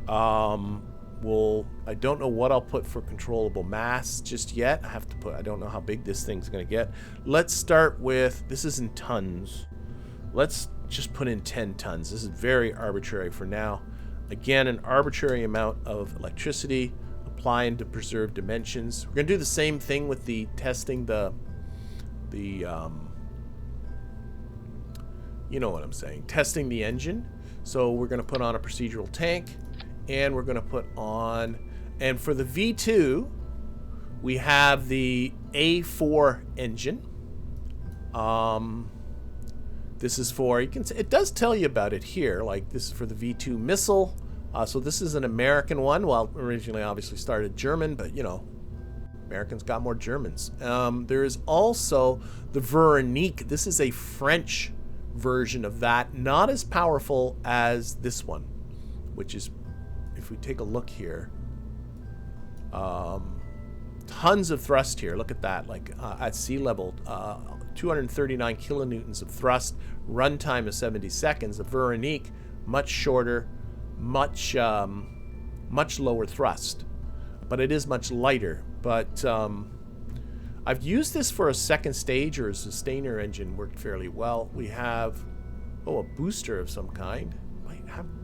I don't know what I'll put for controllable mass just yet. I don't know how big this thing's going to get. Let's start with, this is in tons. Let's just put in 10 tons. This is very arbitrary for now. Again, an arbitrary amount of electricity applying to preserve dimensions. We're going to do the same thing with the testing you know what I'm saying, testing the engine. So we're going to put on a procedural tank, and we're going to put on, and for the V2 we have the A4 engine. This is for, it does tell you about it here, like this is for the V2 missile. So this is an American one. Well, originally obviously started German, but you know, Americans got more Germans. There is also the Veronique. This is a French version of that, not as powerful as this one, which is, if we take a look here, tons of thrust here. Look at that, like at sea level, 239 kilonewtons of thrust, runtime of 70 seconds. The Veronique, much shorter, much lower thrust, but it is much lighter. But I've used this for a second stage, or a sustainer engine, worked fairly well. We have, a booster of some kind.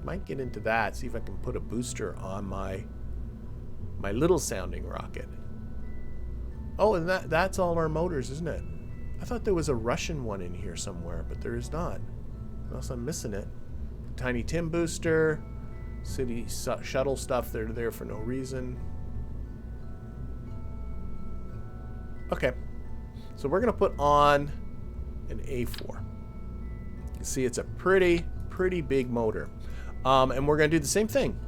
Might get into that, see if I can put a booster on my little sounding rocket. Oh, and that's all our motors, isn't it? I thought there was a Russian one in here somewhere, but there is not. Unless I'm missing it. Tiny Tim booster, city shuttle stuff, they're there for no reason. Okay, so we're going to put on an A4. You can see it's a pretty big motor. And we're going to do the same thing.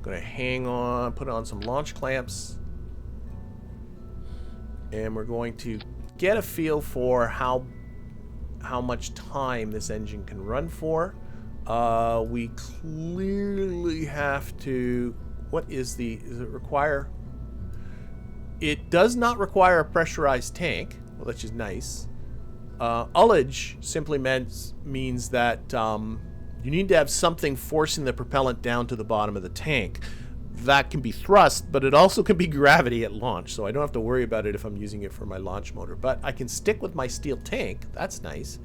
Going to hang on, put on some launch clamps. And we're going to get a feel for how much time this engine can run for. We clearly have to, does it require? It does not require a pressurized tank, well, that's just nice. Ullage simply means that you need to have something forcing the propellant down to the bottom of the tank. That can be thrust, but it also can be gravity at launch, so I don't have to worry about it if I'm using it for my launch motor. But I can stick with my steel tank, that's nice.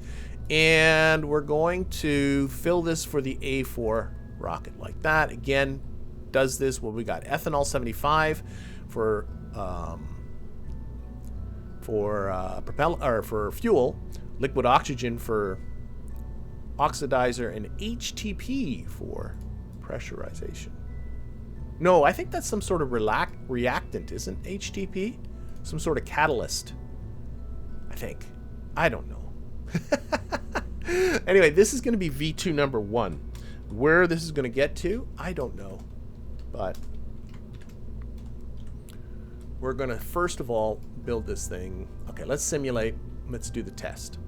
And we're going to fill this for the A4 rocket like that. Again, does this, well, we got ethanol 75 for fuel, liquid oxygen for oxidizer, and HTP for pressurization. No, I think that's some sort of reactant, isn't HTP? Some sort of catalyst, I think. I don't know. Anyway, this is going to be V2 number 1. Where this is going to get to, I don't know. But we're going to, first of all, build this thing. Okay, let's simulate. Let's do the test.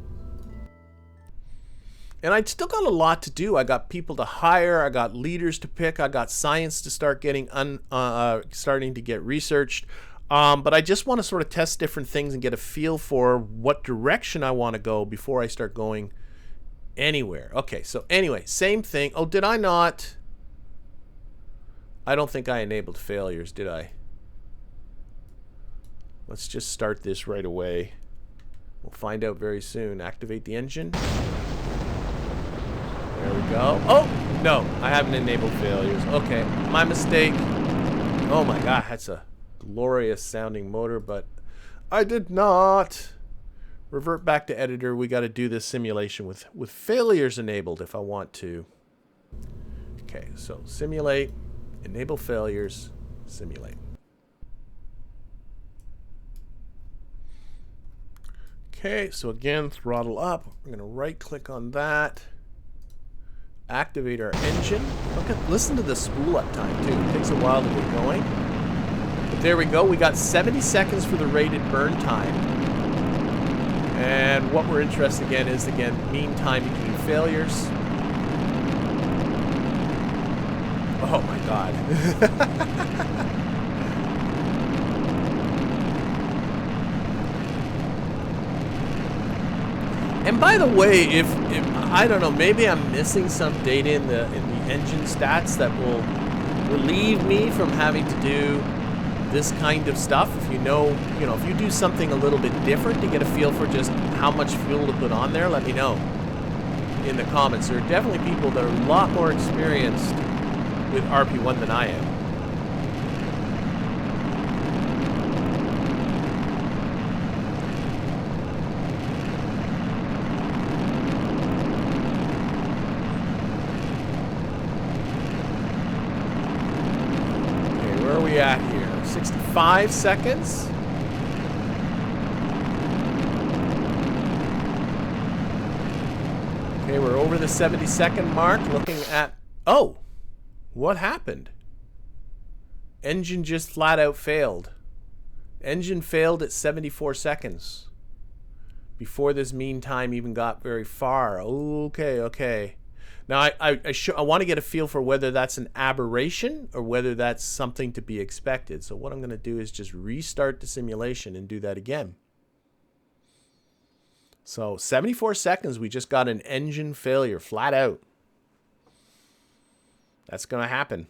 And I still got a lot to do. I got people to hire. I got leaders to pick. I got science to start getting starting to get researched. But I just want to sort of test different things and get a feel for what direction I want to go before I start going anywhere. Okay, so anyway, same thing. Oh, did I not? I don't think I enabled failures, did I? Let's just start this right away. We'll find out very soon. Activate the engine. There we go. Oh, no, I haven't enabled failures. Okay, my mistake. Oh my god, that's a glorious sounding motor, but I did not. Revert back to editor. We got to do this simulation with failures enabled if I want to. Okay, so simulate, enable failures, simulate. Okay, so again, throttle up. We're going to right click on that. Activate our engine. Listen to the spool up time too. It takes a while to get going. But there we go. We got 70 seconds for the rated burn time. And what we're interested in is, mean time between failures. Oh my god. And by the way, if I don't know, maybe I'm missing some data in the engine stats that will relieve me from having to do this kind of stuff. If you know, if you do something a little bit different to get a feel for just how much fuel to put on there, let me know in the comments. There are definitely people that are a lot more experienced with RP1 than I am. At here 65 seconds. Okay, we're over the 70-second mark. Looking at, oh, what happened? Engine just flat out failed. Engine failed at 74 seconds before this mean time even got very far. Okay. Now, I want to get a feel for whether that's an aberration or whether that's something to be expected. So what I'm going to do is just restart the simulation and do that again. So 74 seconds, we just got an engine failure, flat out. That's going to happen.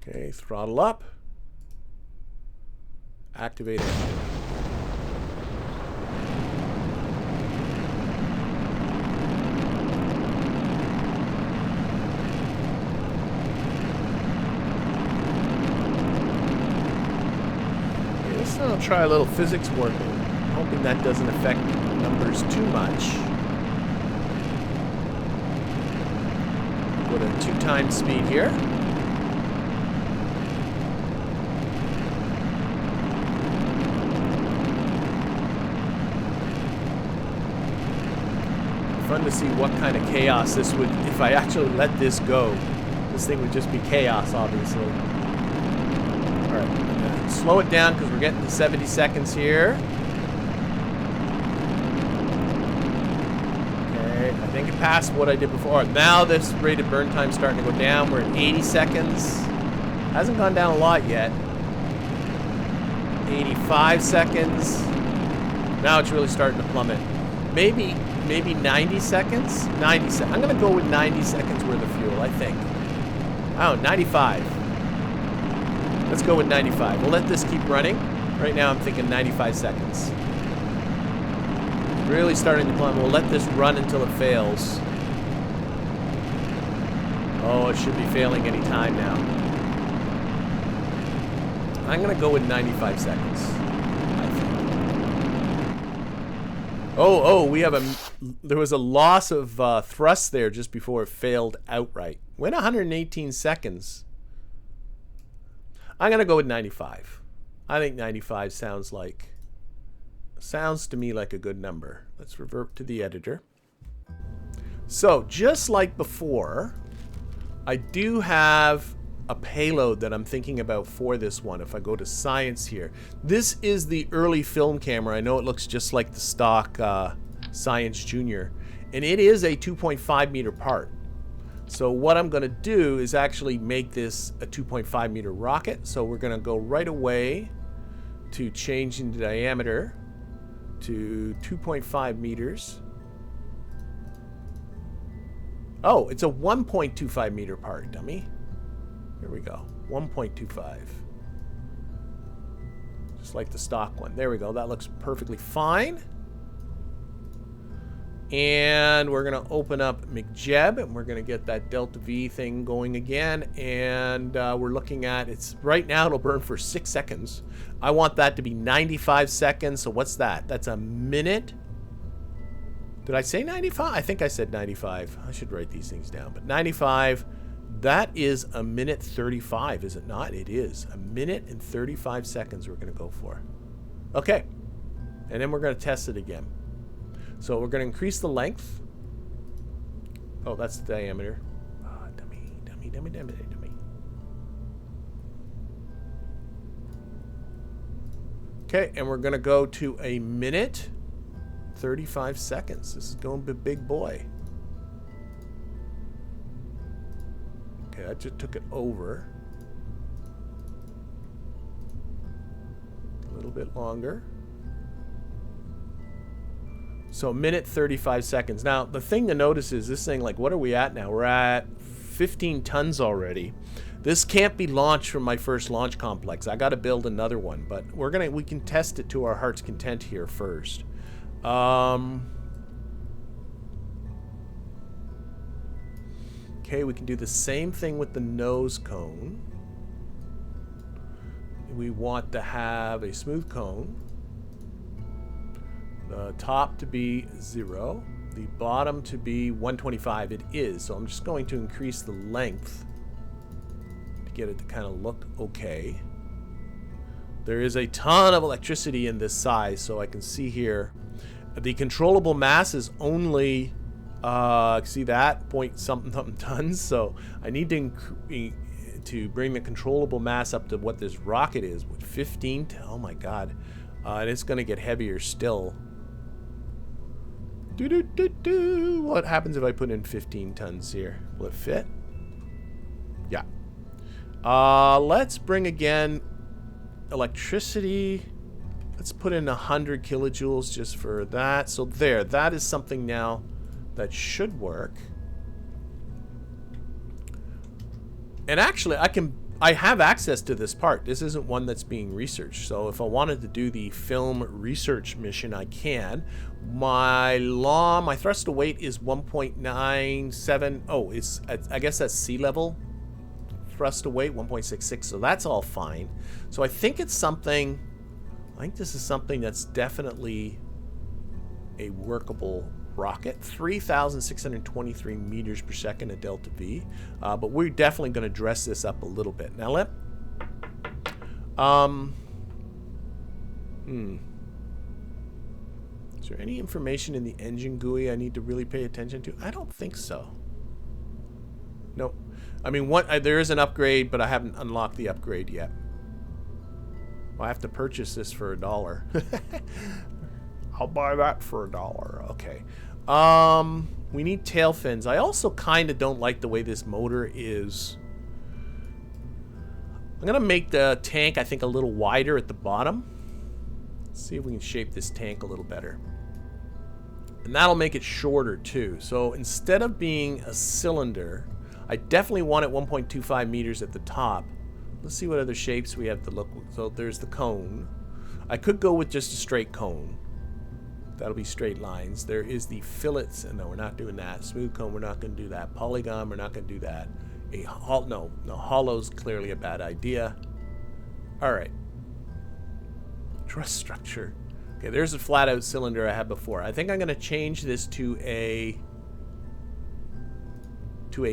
Okay, throttle up. Activate engine. Okay, let's now try a little physics warping. Hoping that doesn't affect numbers too much. Go to 2x speed here. Fun to see what kind of chaos this would, if I actually let this go. This thing would just be chaos, obviously. Alright, I'm going to slow it down because we're getting to 70 seconds here. Okay, I think it passed what I did before. Now this rated burn time's starting to go down. We're at 80 seconds. Hasn't gone down a lot yet. 85 seconds. Now it's really starting to plummet. Maybe 90 seconds? 90 seconds. I'm going to go with 90 seconds worth of fuel, I think. Oh, 95. Let's go with 95. We'll let this keep running. Right now I'm thinking 95 seconds. Really starting to plummet. We'll let this run until it fails. Oh, it should be failing any time now. I'm going to go with 95 seconds. Oh, there was a loss of thrust there just before it failed outright. Went 118 seconds. I'm going to go with 95. I think 95 sounds to me like a good number. Let's revert to the editor. So, just like before, I do have a payload that I'm thinking about for this one. If I go to science here, this is the early film camera. I know it looks just like the stock Science Junior, and it is a 2.5 meter part. So what I'm going to do is actually make this a 2.5 meter rocket. So we're going to go right away to changing the diameter to 2.5 meters. Oh, it's a 1.25 meter part, dummy. Here we go. 1.25. Just like the stock one. There we go. That looks perfectly fine. And we're going to open up McJeb, and we're going to get that Delta V thing going again. And we're looking at, it's right now it'll burn for 6 seconds. I want that to be 95 seconds. So what's that? That's a minute. Did I say 95? I think I said 95. I should write these things down. But 95, that is a minute 35, is it not? It is. A minute and 35 seconds we're going to go for. Okay. And then we're going to test it again. So we're going to increase the length. Oh, that's the diameter. Oh, dummy. Okay, and we're going to go to a minute 35 seconds. This is going to be big boy. Okay, I just took it over. A little bit longer. So a minute 35 seconds. Now, the thing to notice is this thing, like, what are we at now? We're at 15 tons already. This can't be launched from my first launch complex. I got to build another one, but we can test it to our heart's content here first. Okay, we can do the same thing with the nose cone. We want to have a smooth cone. The top to be 0. The bottom to be 125. It is. So I'm just going to increase the length to get it to kind of look okay. There is a ton of electricity in this size, so I can see here. The controllable mass is only, see that, point something tons. So I need to bring the controllable mass up to what this rocket is, with 15. Oh my god. And it's going to get heavier still. What happens if I put in 15 tons here? Will it fit? Yeah. Let's bring again electricity. Let's put in 100 kilojoules just for that. So there, that is something now that should work. And actually, I have access to this part. This isn't one that's being researched. So if I wanted to do the film research mission, I can. My thrust to weight is 1.97. Oh, I guess that's sea level thrust to weight, 1.66. So that's all fine. So I think it's something, I think this is something that's definitely a workable rocket. 3,623 meters per second at Delta V. But we're definitely going to dress this up a little bit. Now is there any information in the engine GUI I need to really pay attention to? I don't think so. Nope. I mean, there is an upgrade, but I haven't unlocked the upgrade yet. Well, I have to purchase this for $1. I'll buy that for $1. Okay. We need tail fins. I also kind of don't like the way this motor is. I'm going to make the tank, I think, a little wider at the bottom. Let's see if we can shape this tank a little better. And that'll make it shorter, too. So instead of being a cylinder, I definitely want it 1.25 meters at the top. Let's see what other shapes we have to look with. So there's the cone. I could go with just a straight cone. That'll be straight lines. There is the fillets. No, we're not doing that. Smooth cone, we're not going to do that. Polygon, we're not going to do that. No, hollow's clearly a bad idea. All right. Truss structure. Okay, there's a flat out cylinder I had before. I think I'm going to change this to a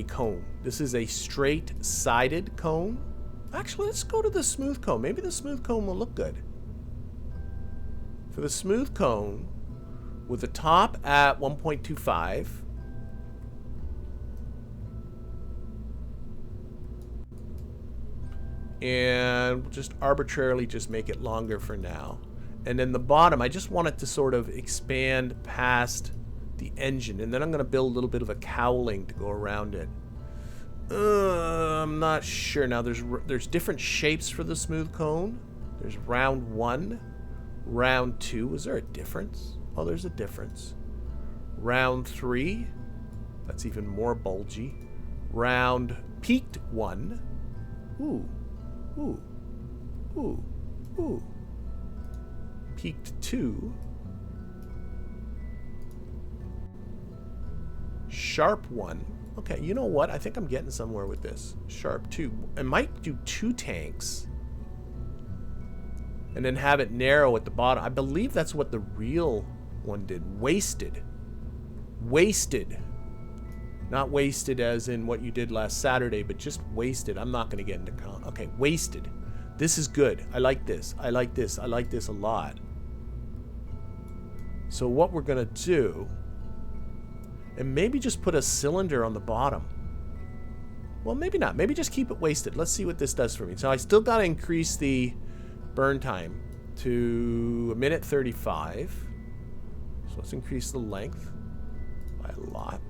cone. This is a straight sided cone. Actually, let's go to the smooth cone. Maybe the smooth cone will look good. For the smooth cone, with the top at 1.25. And we'll just arbitrarily just make it longer for now. And then the bottom, I just want it to sort of expand past the engine. And then I'm going to build a little bit of a cowling to go around it. I'm not sure. Now, there's different shapes for the smooth cone. There's round 1, round 2. Is there a difference? Oh, there's a difference. Round 3. That's even more bulgy. Round peaked 1. Ooh. Ooh. Ooh. Ooh. Peaked 2. Sharp 1. Okay, you know what? I think I'm getting somewhere with this. Sharp 2. I might do 2 tanks. And then have it narrow at the bottom. I believe that's what the real one did. Wasted. Wasted. Not wasted as in what you did last Saturday, but just wasted. I'm not going to get into... Okay, wasted. This is good. I like this. I like this. I like this a lot. So what we're going to do... And maybe just put a cylinder on the bottom. Well, maybe not. Maybe just keep it wasted. Let's see what this does for me. So I still got to increase the burn time to 1:35. So let's increase the length by a lot.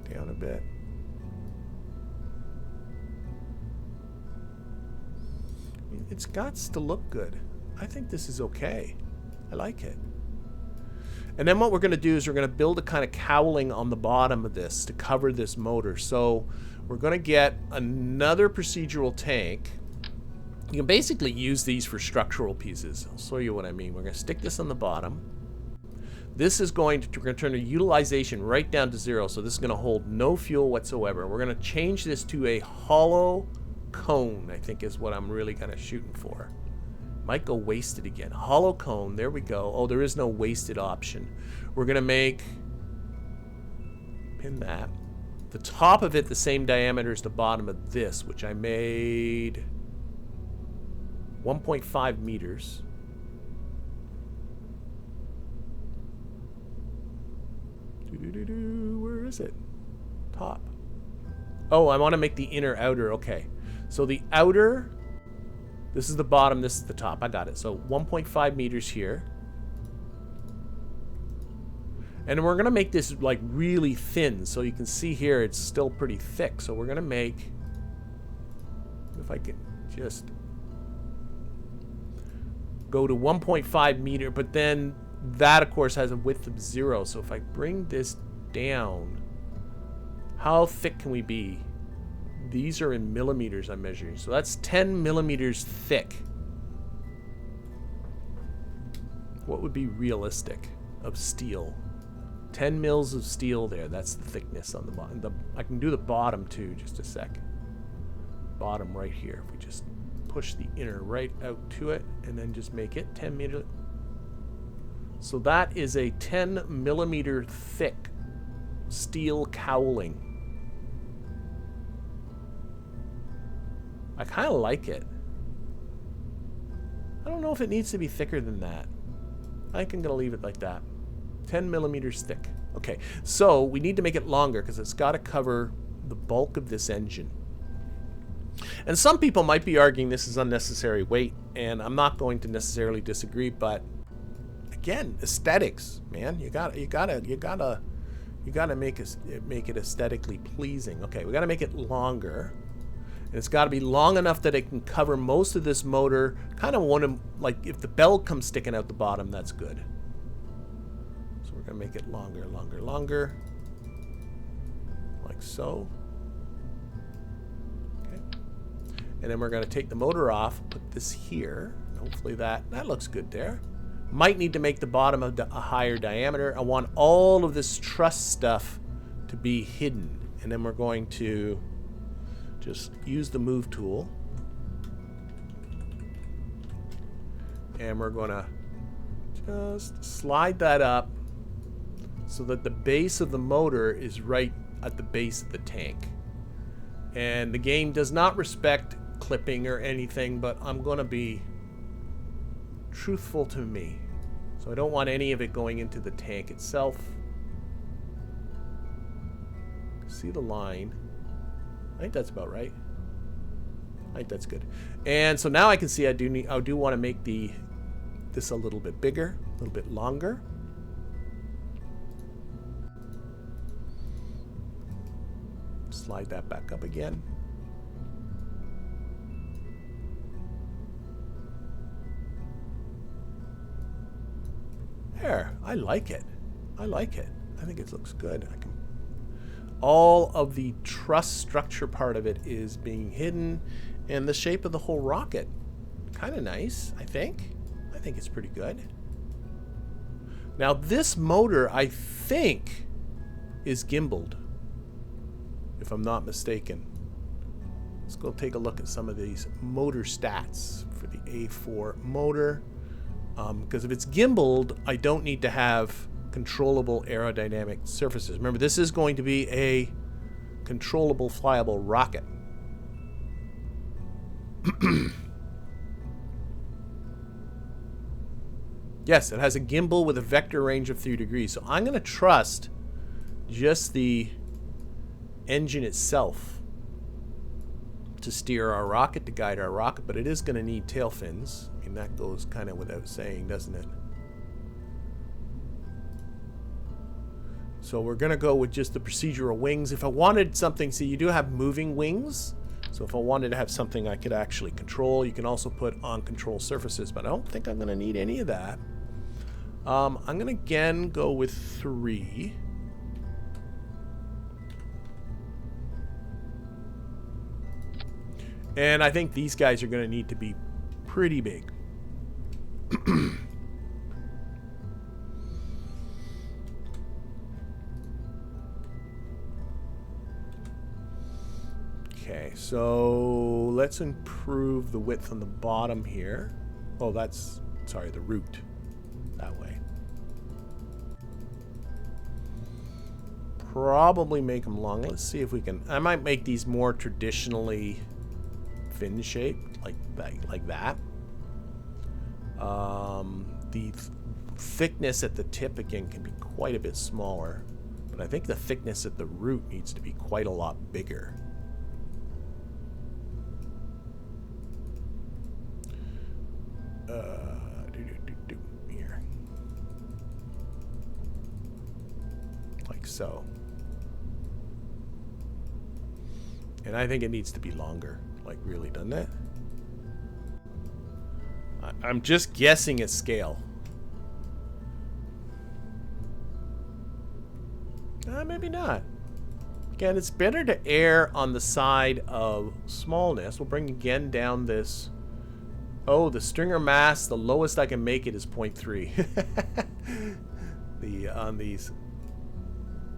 Bring it down a bit. I mean, it's got to look good. I think this is okay. I like it. And then what we're going to do is we're going to build a kind of cowling on the bottom of this to cover this motor. So we're going to get another procedural tank. You can basically use these for structural pieces. I'll show you what I mean. We're going to stick this on the bottom. This is going to, we're going to turn the utilization right down to 0. So this is going to hold no fuel whatsoever. We're going to change this to a hollow cone, I think is what I'm really kind of shooting for. Might go wasted again. Hollow cone. There we go. Oh, there is no wasted option. We're going to make... Pin that. The top of it the same diameter as the bottom of this, which I made 1.5 meters. Where is it? Top. Oh, I want to make the inner outer. Okay. So the outer... This is the bottom, this is the top. I got it. So 1.5 meters here. And we're going to make this like really thin. So you can see here it's still pretty thick. So we're going to make... If I can just... Go to 1.5 meter. But then that, of course, has a width of 0. So if I bring this down... How thick can we be? These are in millimeters I'm measuring. So that's 10 millimeters thick. What would be realistic of steel? 10 mils of steel there. That's the thickness on the bottom. I can do the bottom too, just a sec. Bottom right here. If we just push the inner right out to it and then just make it 10 millimeters. So that is a 10 millimeter thick steel cowling. I kind of like it. I don't know if it needs to be thicker than that. I think I'm going to leave it like that. 10 millimeters thick. Okay, so we need to make it longer because it's got to cover the bulk of this engine. And some people might be arguing this is unnecessary weight, and I'm not going to necessarily disagree, but again, aesthetics, man. You gotta make it aesthetically pleasing. Okay, we gotta make it longer. And it's got to be long enough that it can cover most of this motor. Kind of want to, like, if the bell comes sticking out the bottom, that's good. So we're going to make it longer, longer, longer. Like so. Okay. And then we're going to take the motor off, put this here. Hopefully that looks good there. Might need to make the bottom of a higher diameter. I want all of this truss stuff to be hidden. And then we're going to... just use the move tool. And we're going to just slide that up so that the base of the motor is right at the base of the tank. And the game does not respect clipping or anything, but I'm going to be truthful to me. So I don't want any of it going into the tank itself. See the line. I think that's about right. I think that's good. And so now I can see I do want to make this a little bit bigger, a little bit longer. Slide that back up again. There, I like it. I like it. I think it looks good. All of the truss structure part of it is being hidden, and the shape of the whole rocket, kind of nice, I think. I think it's pretty good. Now this motor, I think, is gimbaled, if I'm not mistaken. Let's go take a look at some of these motor stats for the A4 motor. Because if it's gimbaled, I don't need to have controllable aerodynamic surfaces. Remember, this is going to be a controllable flyable rocket. Yes, it has a gimbal with a vector range of 3 degrees. So I'm going to trust just the engine itself to steer our rocket, to guide our rocket, but it is going to need tail fins. I mean, that goes kind of without saying, doesn't it? So we're going to go with just the procedural wings. If I wanted something, see, you do have moving wings. So if I wanted to have something I could actually control, you can also put on control surfaces, but I don't think I'm going to need any of that. I'm going to again go with 3. And I think these guys are going to need to be pretty big. Okay, so let's improve the width on the bottom here. Oh, that's, sorry, the root. That way. Probably make them long. Let's see if we can. I might make these more traditionally fin shaped, like that. The thickness at the tip again can be quite a bit smaller, but I think the thickness at the root needs to be quite a lot bigger. Here, like so. And I think it needs to be longer, like really, doesn't it? I'm just guessing at scale. Maybe not. Again, it's better to err on the side of smallness. We'll bring again down this. Oh, the stringer mass, the lowest I can make it is 0.3. On these.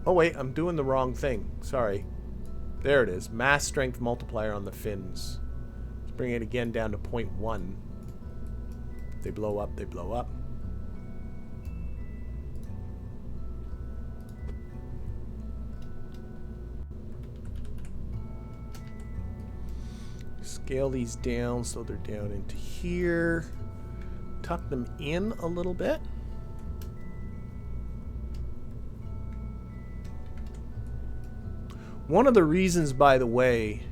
Oh wait, I'm doing the wrong thing. Sorry. There it is. Mass strength multiplier on the fins. Let's bring it again down to 0.1. They blow up, they blow up. Scale these down so they're down into here. Tuck them in a little bit. One of the reasons, by the way,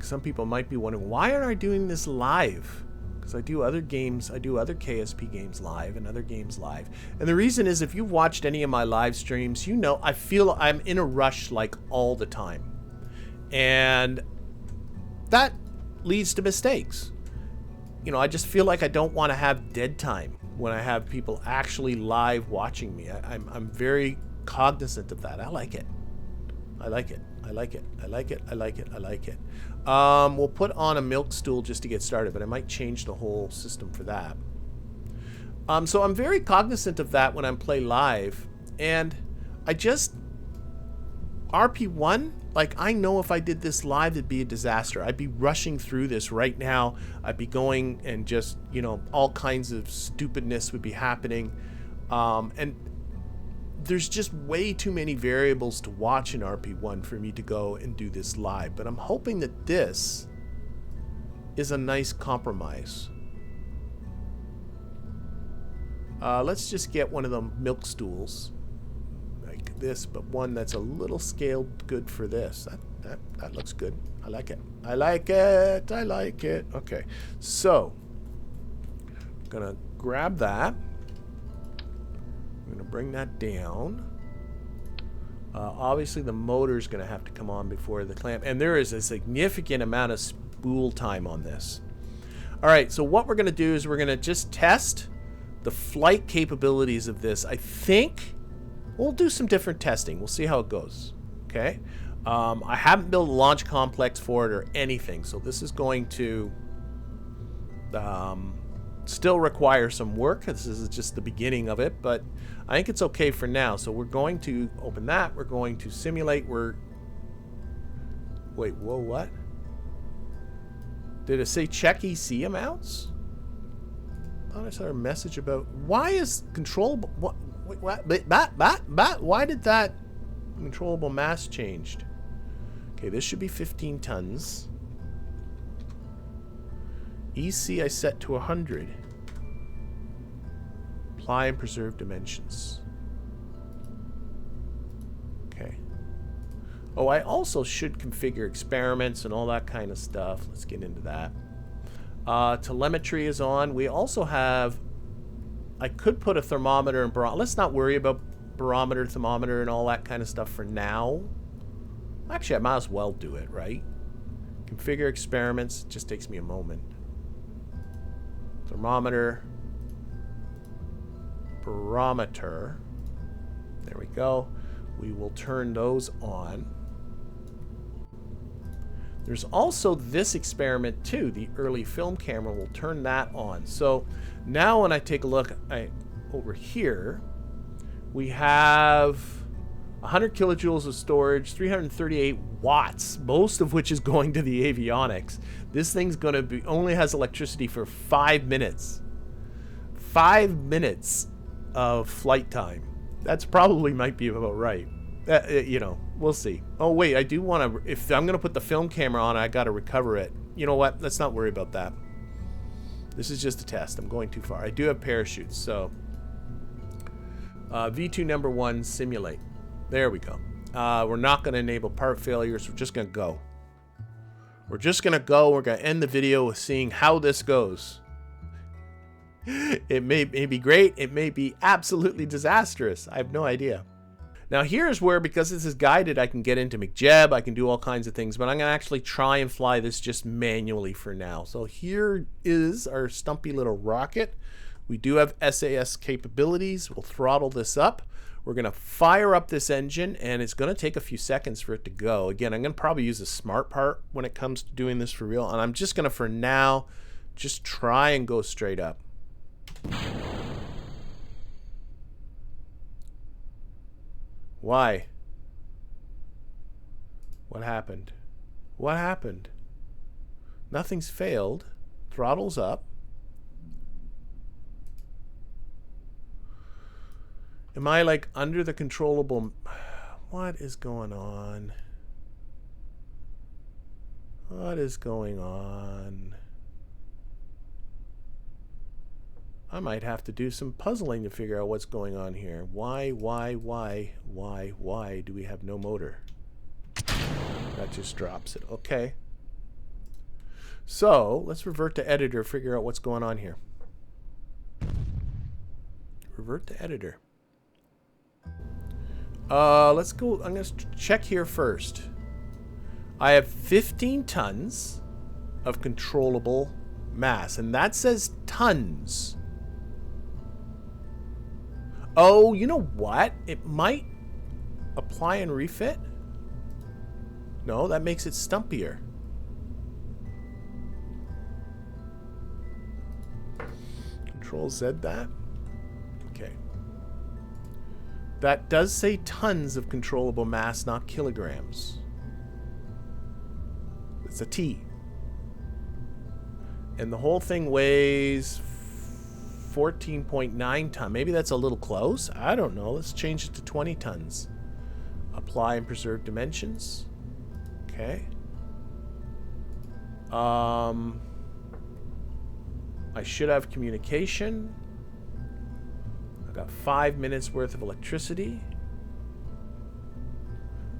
some people might be wondering, why aren't I doing this live? Because I do other games, I do other KSP games live and other games live. And the reason is, if you've watched any of my live streams, you know I feel I'm in a rush like all the time. And that leads to mistakes. You know, I just feel like I don't want to have dead time when I have people actually live watching me. I'm very cognizant of that. I like it. I like it. I like it. I like it. I like it. I like it. We'll put on a milk stool just to get started, but I might change the whole system for that. So I'm very cognizant of that when I'm playing live, and I just RP1, like, I know if I did this live, it'd be a disaster. I'd be rushing through this right now. I'd be going and just, you know, all kinds of stupidness would be happening. And there's just way too many variables to watch in RP1 for me to go and do this live. But I'm hoping that this is a nice compromise. Let's just get one of the milk stools. This, but one that's a little scaled good for this. That looks good. I like it. I like it. I like it. Okay, so I'm gonna grab that. I'm gonna bring that down. Obviously, the motor's gonna have to come on before the clamp, and there is a significant amount of spool time on this. All right, so what we're gonna do is we're gonna just test the flight capabilities of this, I think we'll do some different testing. We'll see how it goes. Okay. I haven't built a launch complex for it or anything, so this is going to still require some work. This is just the beginning of it, but I think it's okay for now. So we're going to open that. We're going to simulate. Wait, whoa, what? Did it say check EC amounts? I thought I saw a message about why is controllable. What? Why did that controllable mass changed? Okay, this should be 15 tons. EC I set to 100. Apply and preserve dimensions. Okay. Oh, I also should configure experiments and all that kind of stuff. Let's get into that. Telemetry is on. We also have... I could put a thermometer and barometer. Let's not worry about barometer, thermometer, and all that kind of stuff for now. Actually, I might as well do it, right? Configure experiments. It just takes me a moment. Thermometer. Barometer. There we go. We will turn those on. There's also this experiment too, the early film camera. We'll turn that on. So now when I take a look over here, we have 100 kilojoules of storage, 338 watts, most of which is going to the avionics. This thing's going to be only has electricity for 5 minutes. 5 minutes of flight time. That's probably might be about right. You know, we'll see. Oh wait, I do want to. If I'm going to put the film camera on, I got to recover it. You know what? Let's not worry about that. This is just a test. I'm going too far. I do have parachutes, so V2 number 1 simulate. There we go. We're not going to enable part failures. We're just going to go. We're just going to go. We're going to end the video with seeing how this goes. It may be great. It may be absolutely disastrous. I have no idea. Now here's where, because this is guided, I can get into McJeb. I can do all kinds of things, but I'm going to actually try and fly this just manually for now. So here is our stumpy little rocket. We do have SAS capabilities. We'll throttle this up. We're going to fire up this engine, and it's going to take a few seconds for it to go. Again, I'm going to probably use a smart part when it comes to doing this for real, and I'm just going to, for now, just try and go straight up. Why? What happened? What happened? Nothing's failed. Throttle's up. Am I like under the controllable? What is going on? What is going on? I might have to do some puzzling to figure out what's going on here. Why do we have no motor? That just drops it. Okay. So let's revert to editor, figure out what's going on here. Revert to editor. Let's go. I'm going to check here first. I have 15 tons of controllable mass, and that says tons. Oh, you know what? It might apply and refit. No, that makes it stumpier. Control Z that. Okay. That does say tons of controllable mass, not kilograms. It's a T. And the whole thing weighs 14.9 tons. Maybe that's a little close. I don't know. Let's change it to 20 tons. Apply and preserve dimensions. Okay. I should have communication. I've got 5 minutes worth of electricity.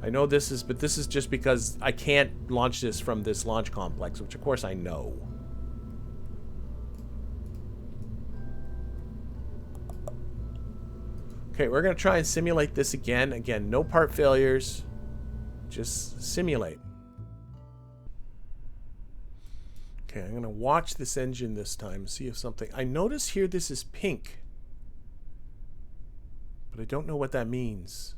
I know this is, but this is just because I can't launch this from this launch complex, which of course I know. Okay, we're going to try and simulate this again. Again, no part failures. Just simulate. Okay, I'm going to watch this engine this time, see if something... I notice here this is pink. But I don't know what that means.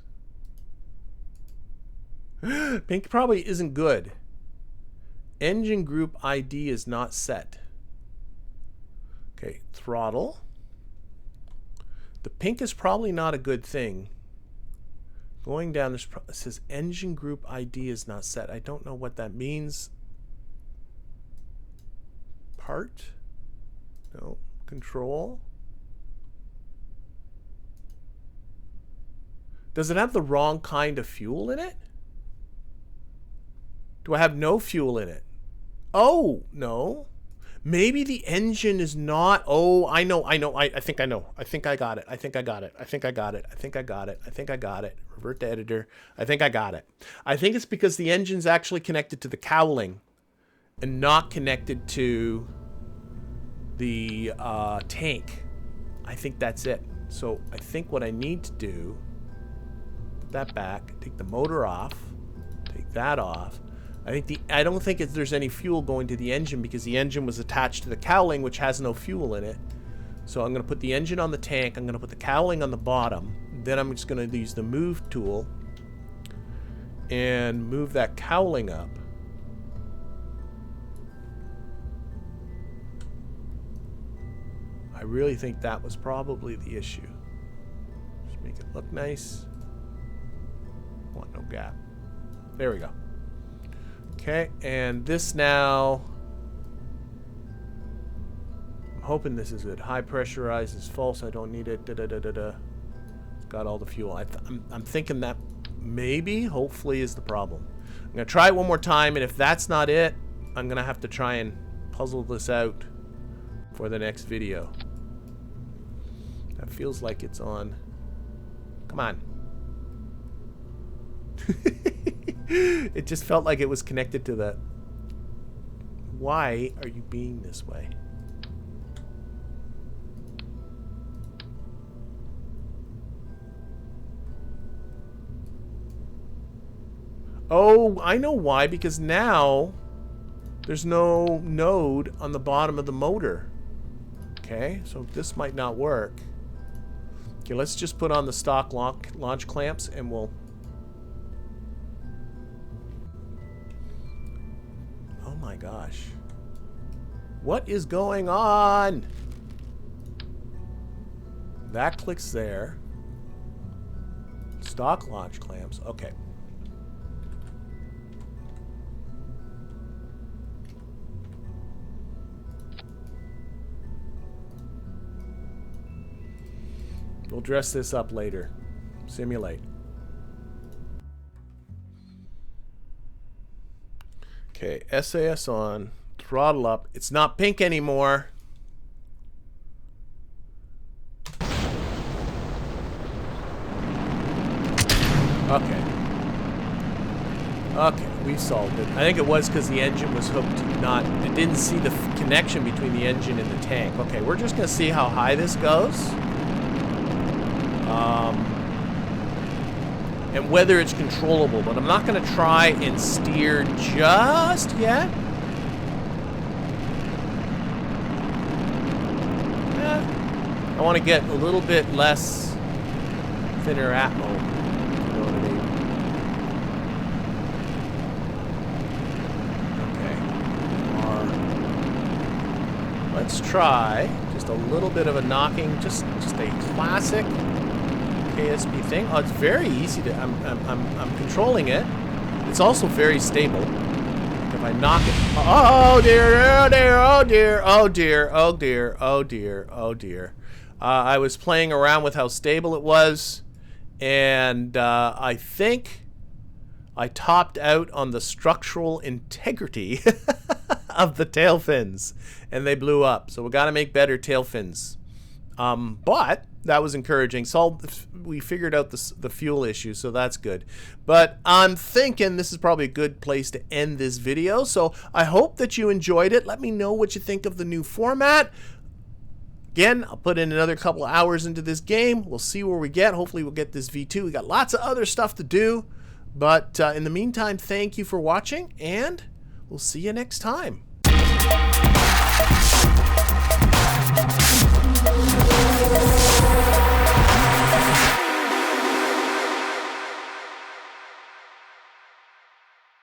Pink probably isn't good. Engine group ID is not set. Okay, throttle. The pink is probably not a good thing. Going down, it says engine group ID is not set. I don't know what that means. Part? No. Control? Does it have the wrong kind of fuel in it? Do I have no fuel in it? Oh, no. Maybe the engine is not. Oh, I know. I think I know. I think I got it. I think I got it. I think I got it. I think I got it. I think I got it. Revert to editor. I think I got it. I think it's because the engine's actually connected to the cowling and not connected to the tank. I think that's it. So I think what I need to do, put that back, take the motor off, take that off. I don't think there's any fuel going to the engine because the engine was attached to the cowling, which has no fuel in it. So I'm going to put the engine on the tank. I'm going to put the cowling on the bottom. Then I'm just going to use the move tool and move that cowling up. I really think that was probably the issue. Just make it look nice. Want no gap. There we go. Okay, and this now, I'm hoping this is good. High pressurized is false. I don't need it. It's got all the fuel. I'm thinking that maybe, hopefully, is the problem. I'm going to try it one more time, and if that's not it, I'm going to have to try and puzzle this out for the next video. That feels like it's on. Come on. It just felt like it was connected to the... Why are you being this way? Oh, I know why. Because now there's no node on the bottom of the motor. Okay, so this might not work. Okay, let's just put on the stock launch clamps and we'll... Oh my gosh. What is going on? That clicks there. Stock launch clamps. Okay. We'll dress this up later. Simulate. Okay, SAS on, throttle up. It's not pink anymore. Okay. Okay, we solved it. I think it was because the engine was hooked, it didn't see the connection between the engine and the tank. Okay, we're just going to see how high this goes. And whether it's controllable, but I'm not going to try and steer just yet. I want to get a little bit less thinner Atmo, if you know what I mean. Okay. Let's try just a little bit of a knocking, just a classic KSP thing. Oh, it's very easy to. I'm controlling it. It's also very stable. If I knock it, oh dear, oh dear, oh dear, oh dear, oh dear, oh dear, oh dear. I was playing around with how stable it was, and I think I topped out on the structural integrity of the tail fins, and they blew up. So we got to make better tail fins. But that was encouraging. We figured out the fuel issue, so that's good. But I'm thinking this is probably a good place to end this video. So I hope that you enjoyed it. Let me know what you think of the new format. Again, I'll put in another couple of hours into this game. We'll see where we get. Hopefully we'll get this V2. We got lots of other stuff to do. But in the meantime, thank you for watching, and we'll see you next time.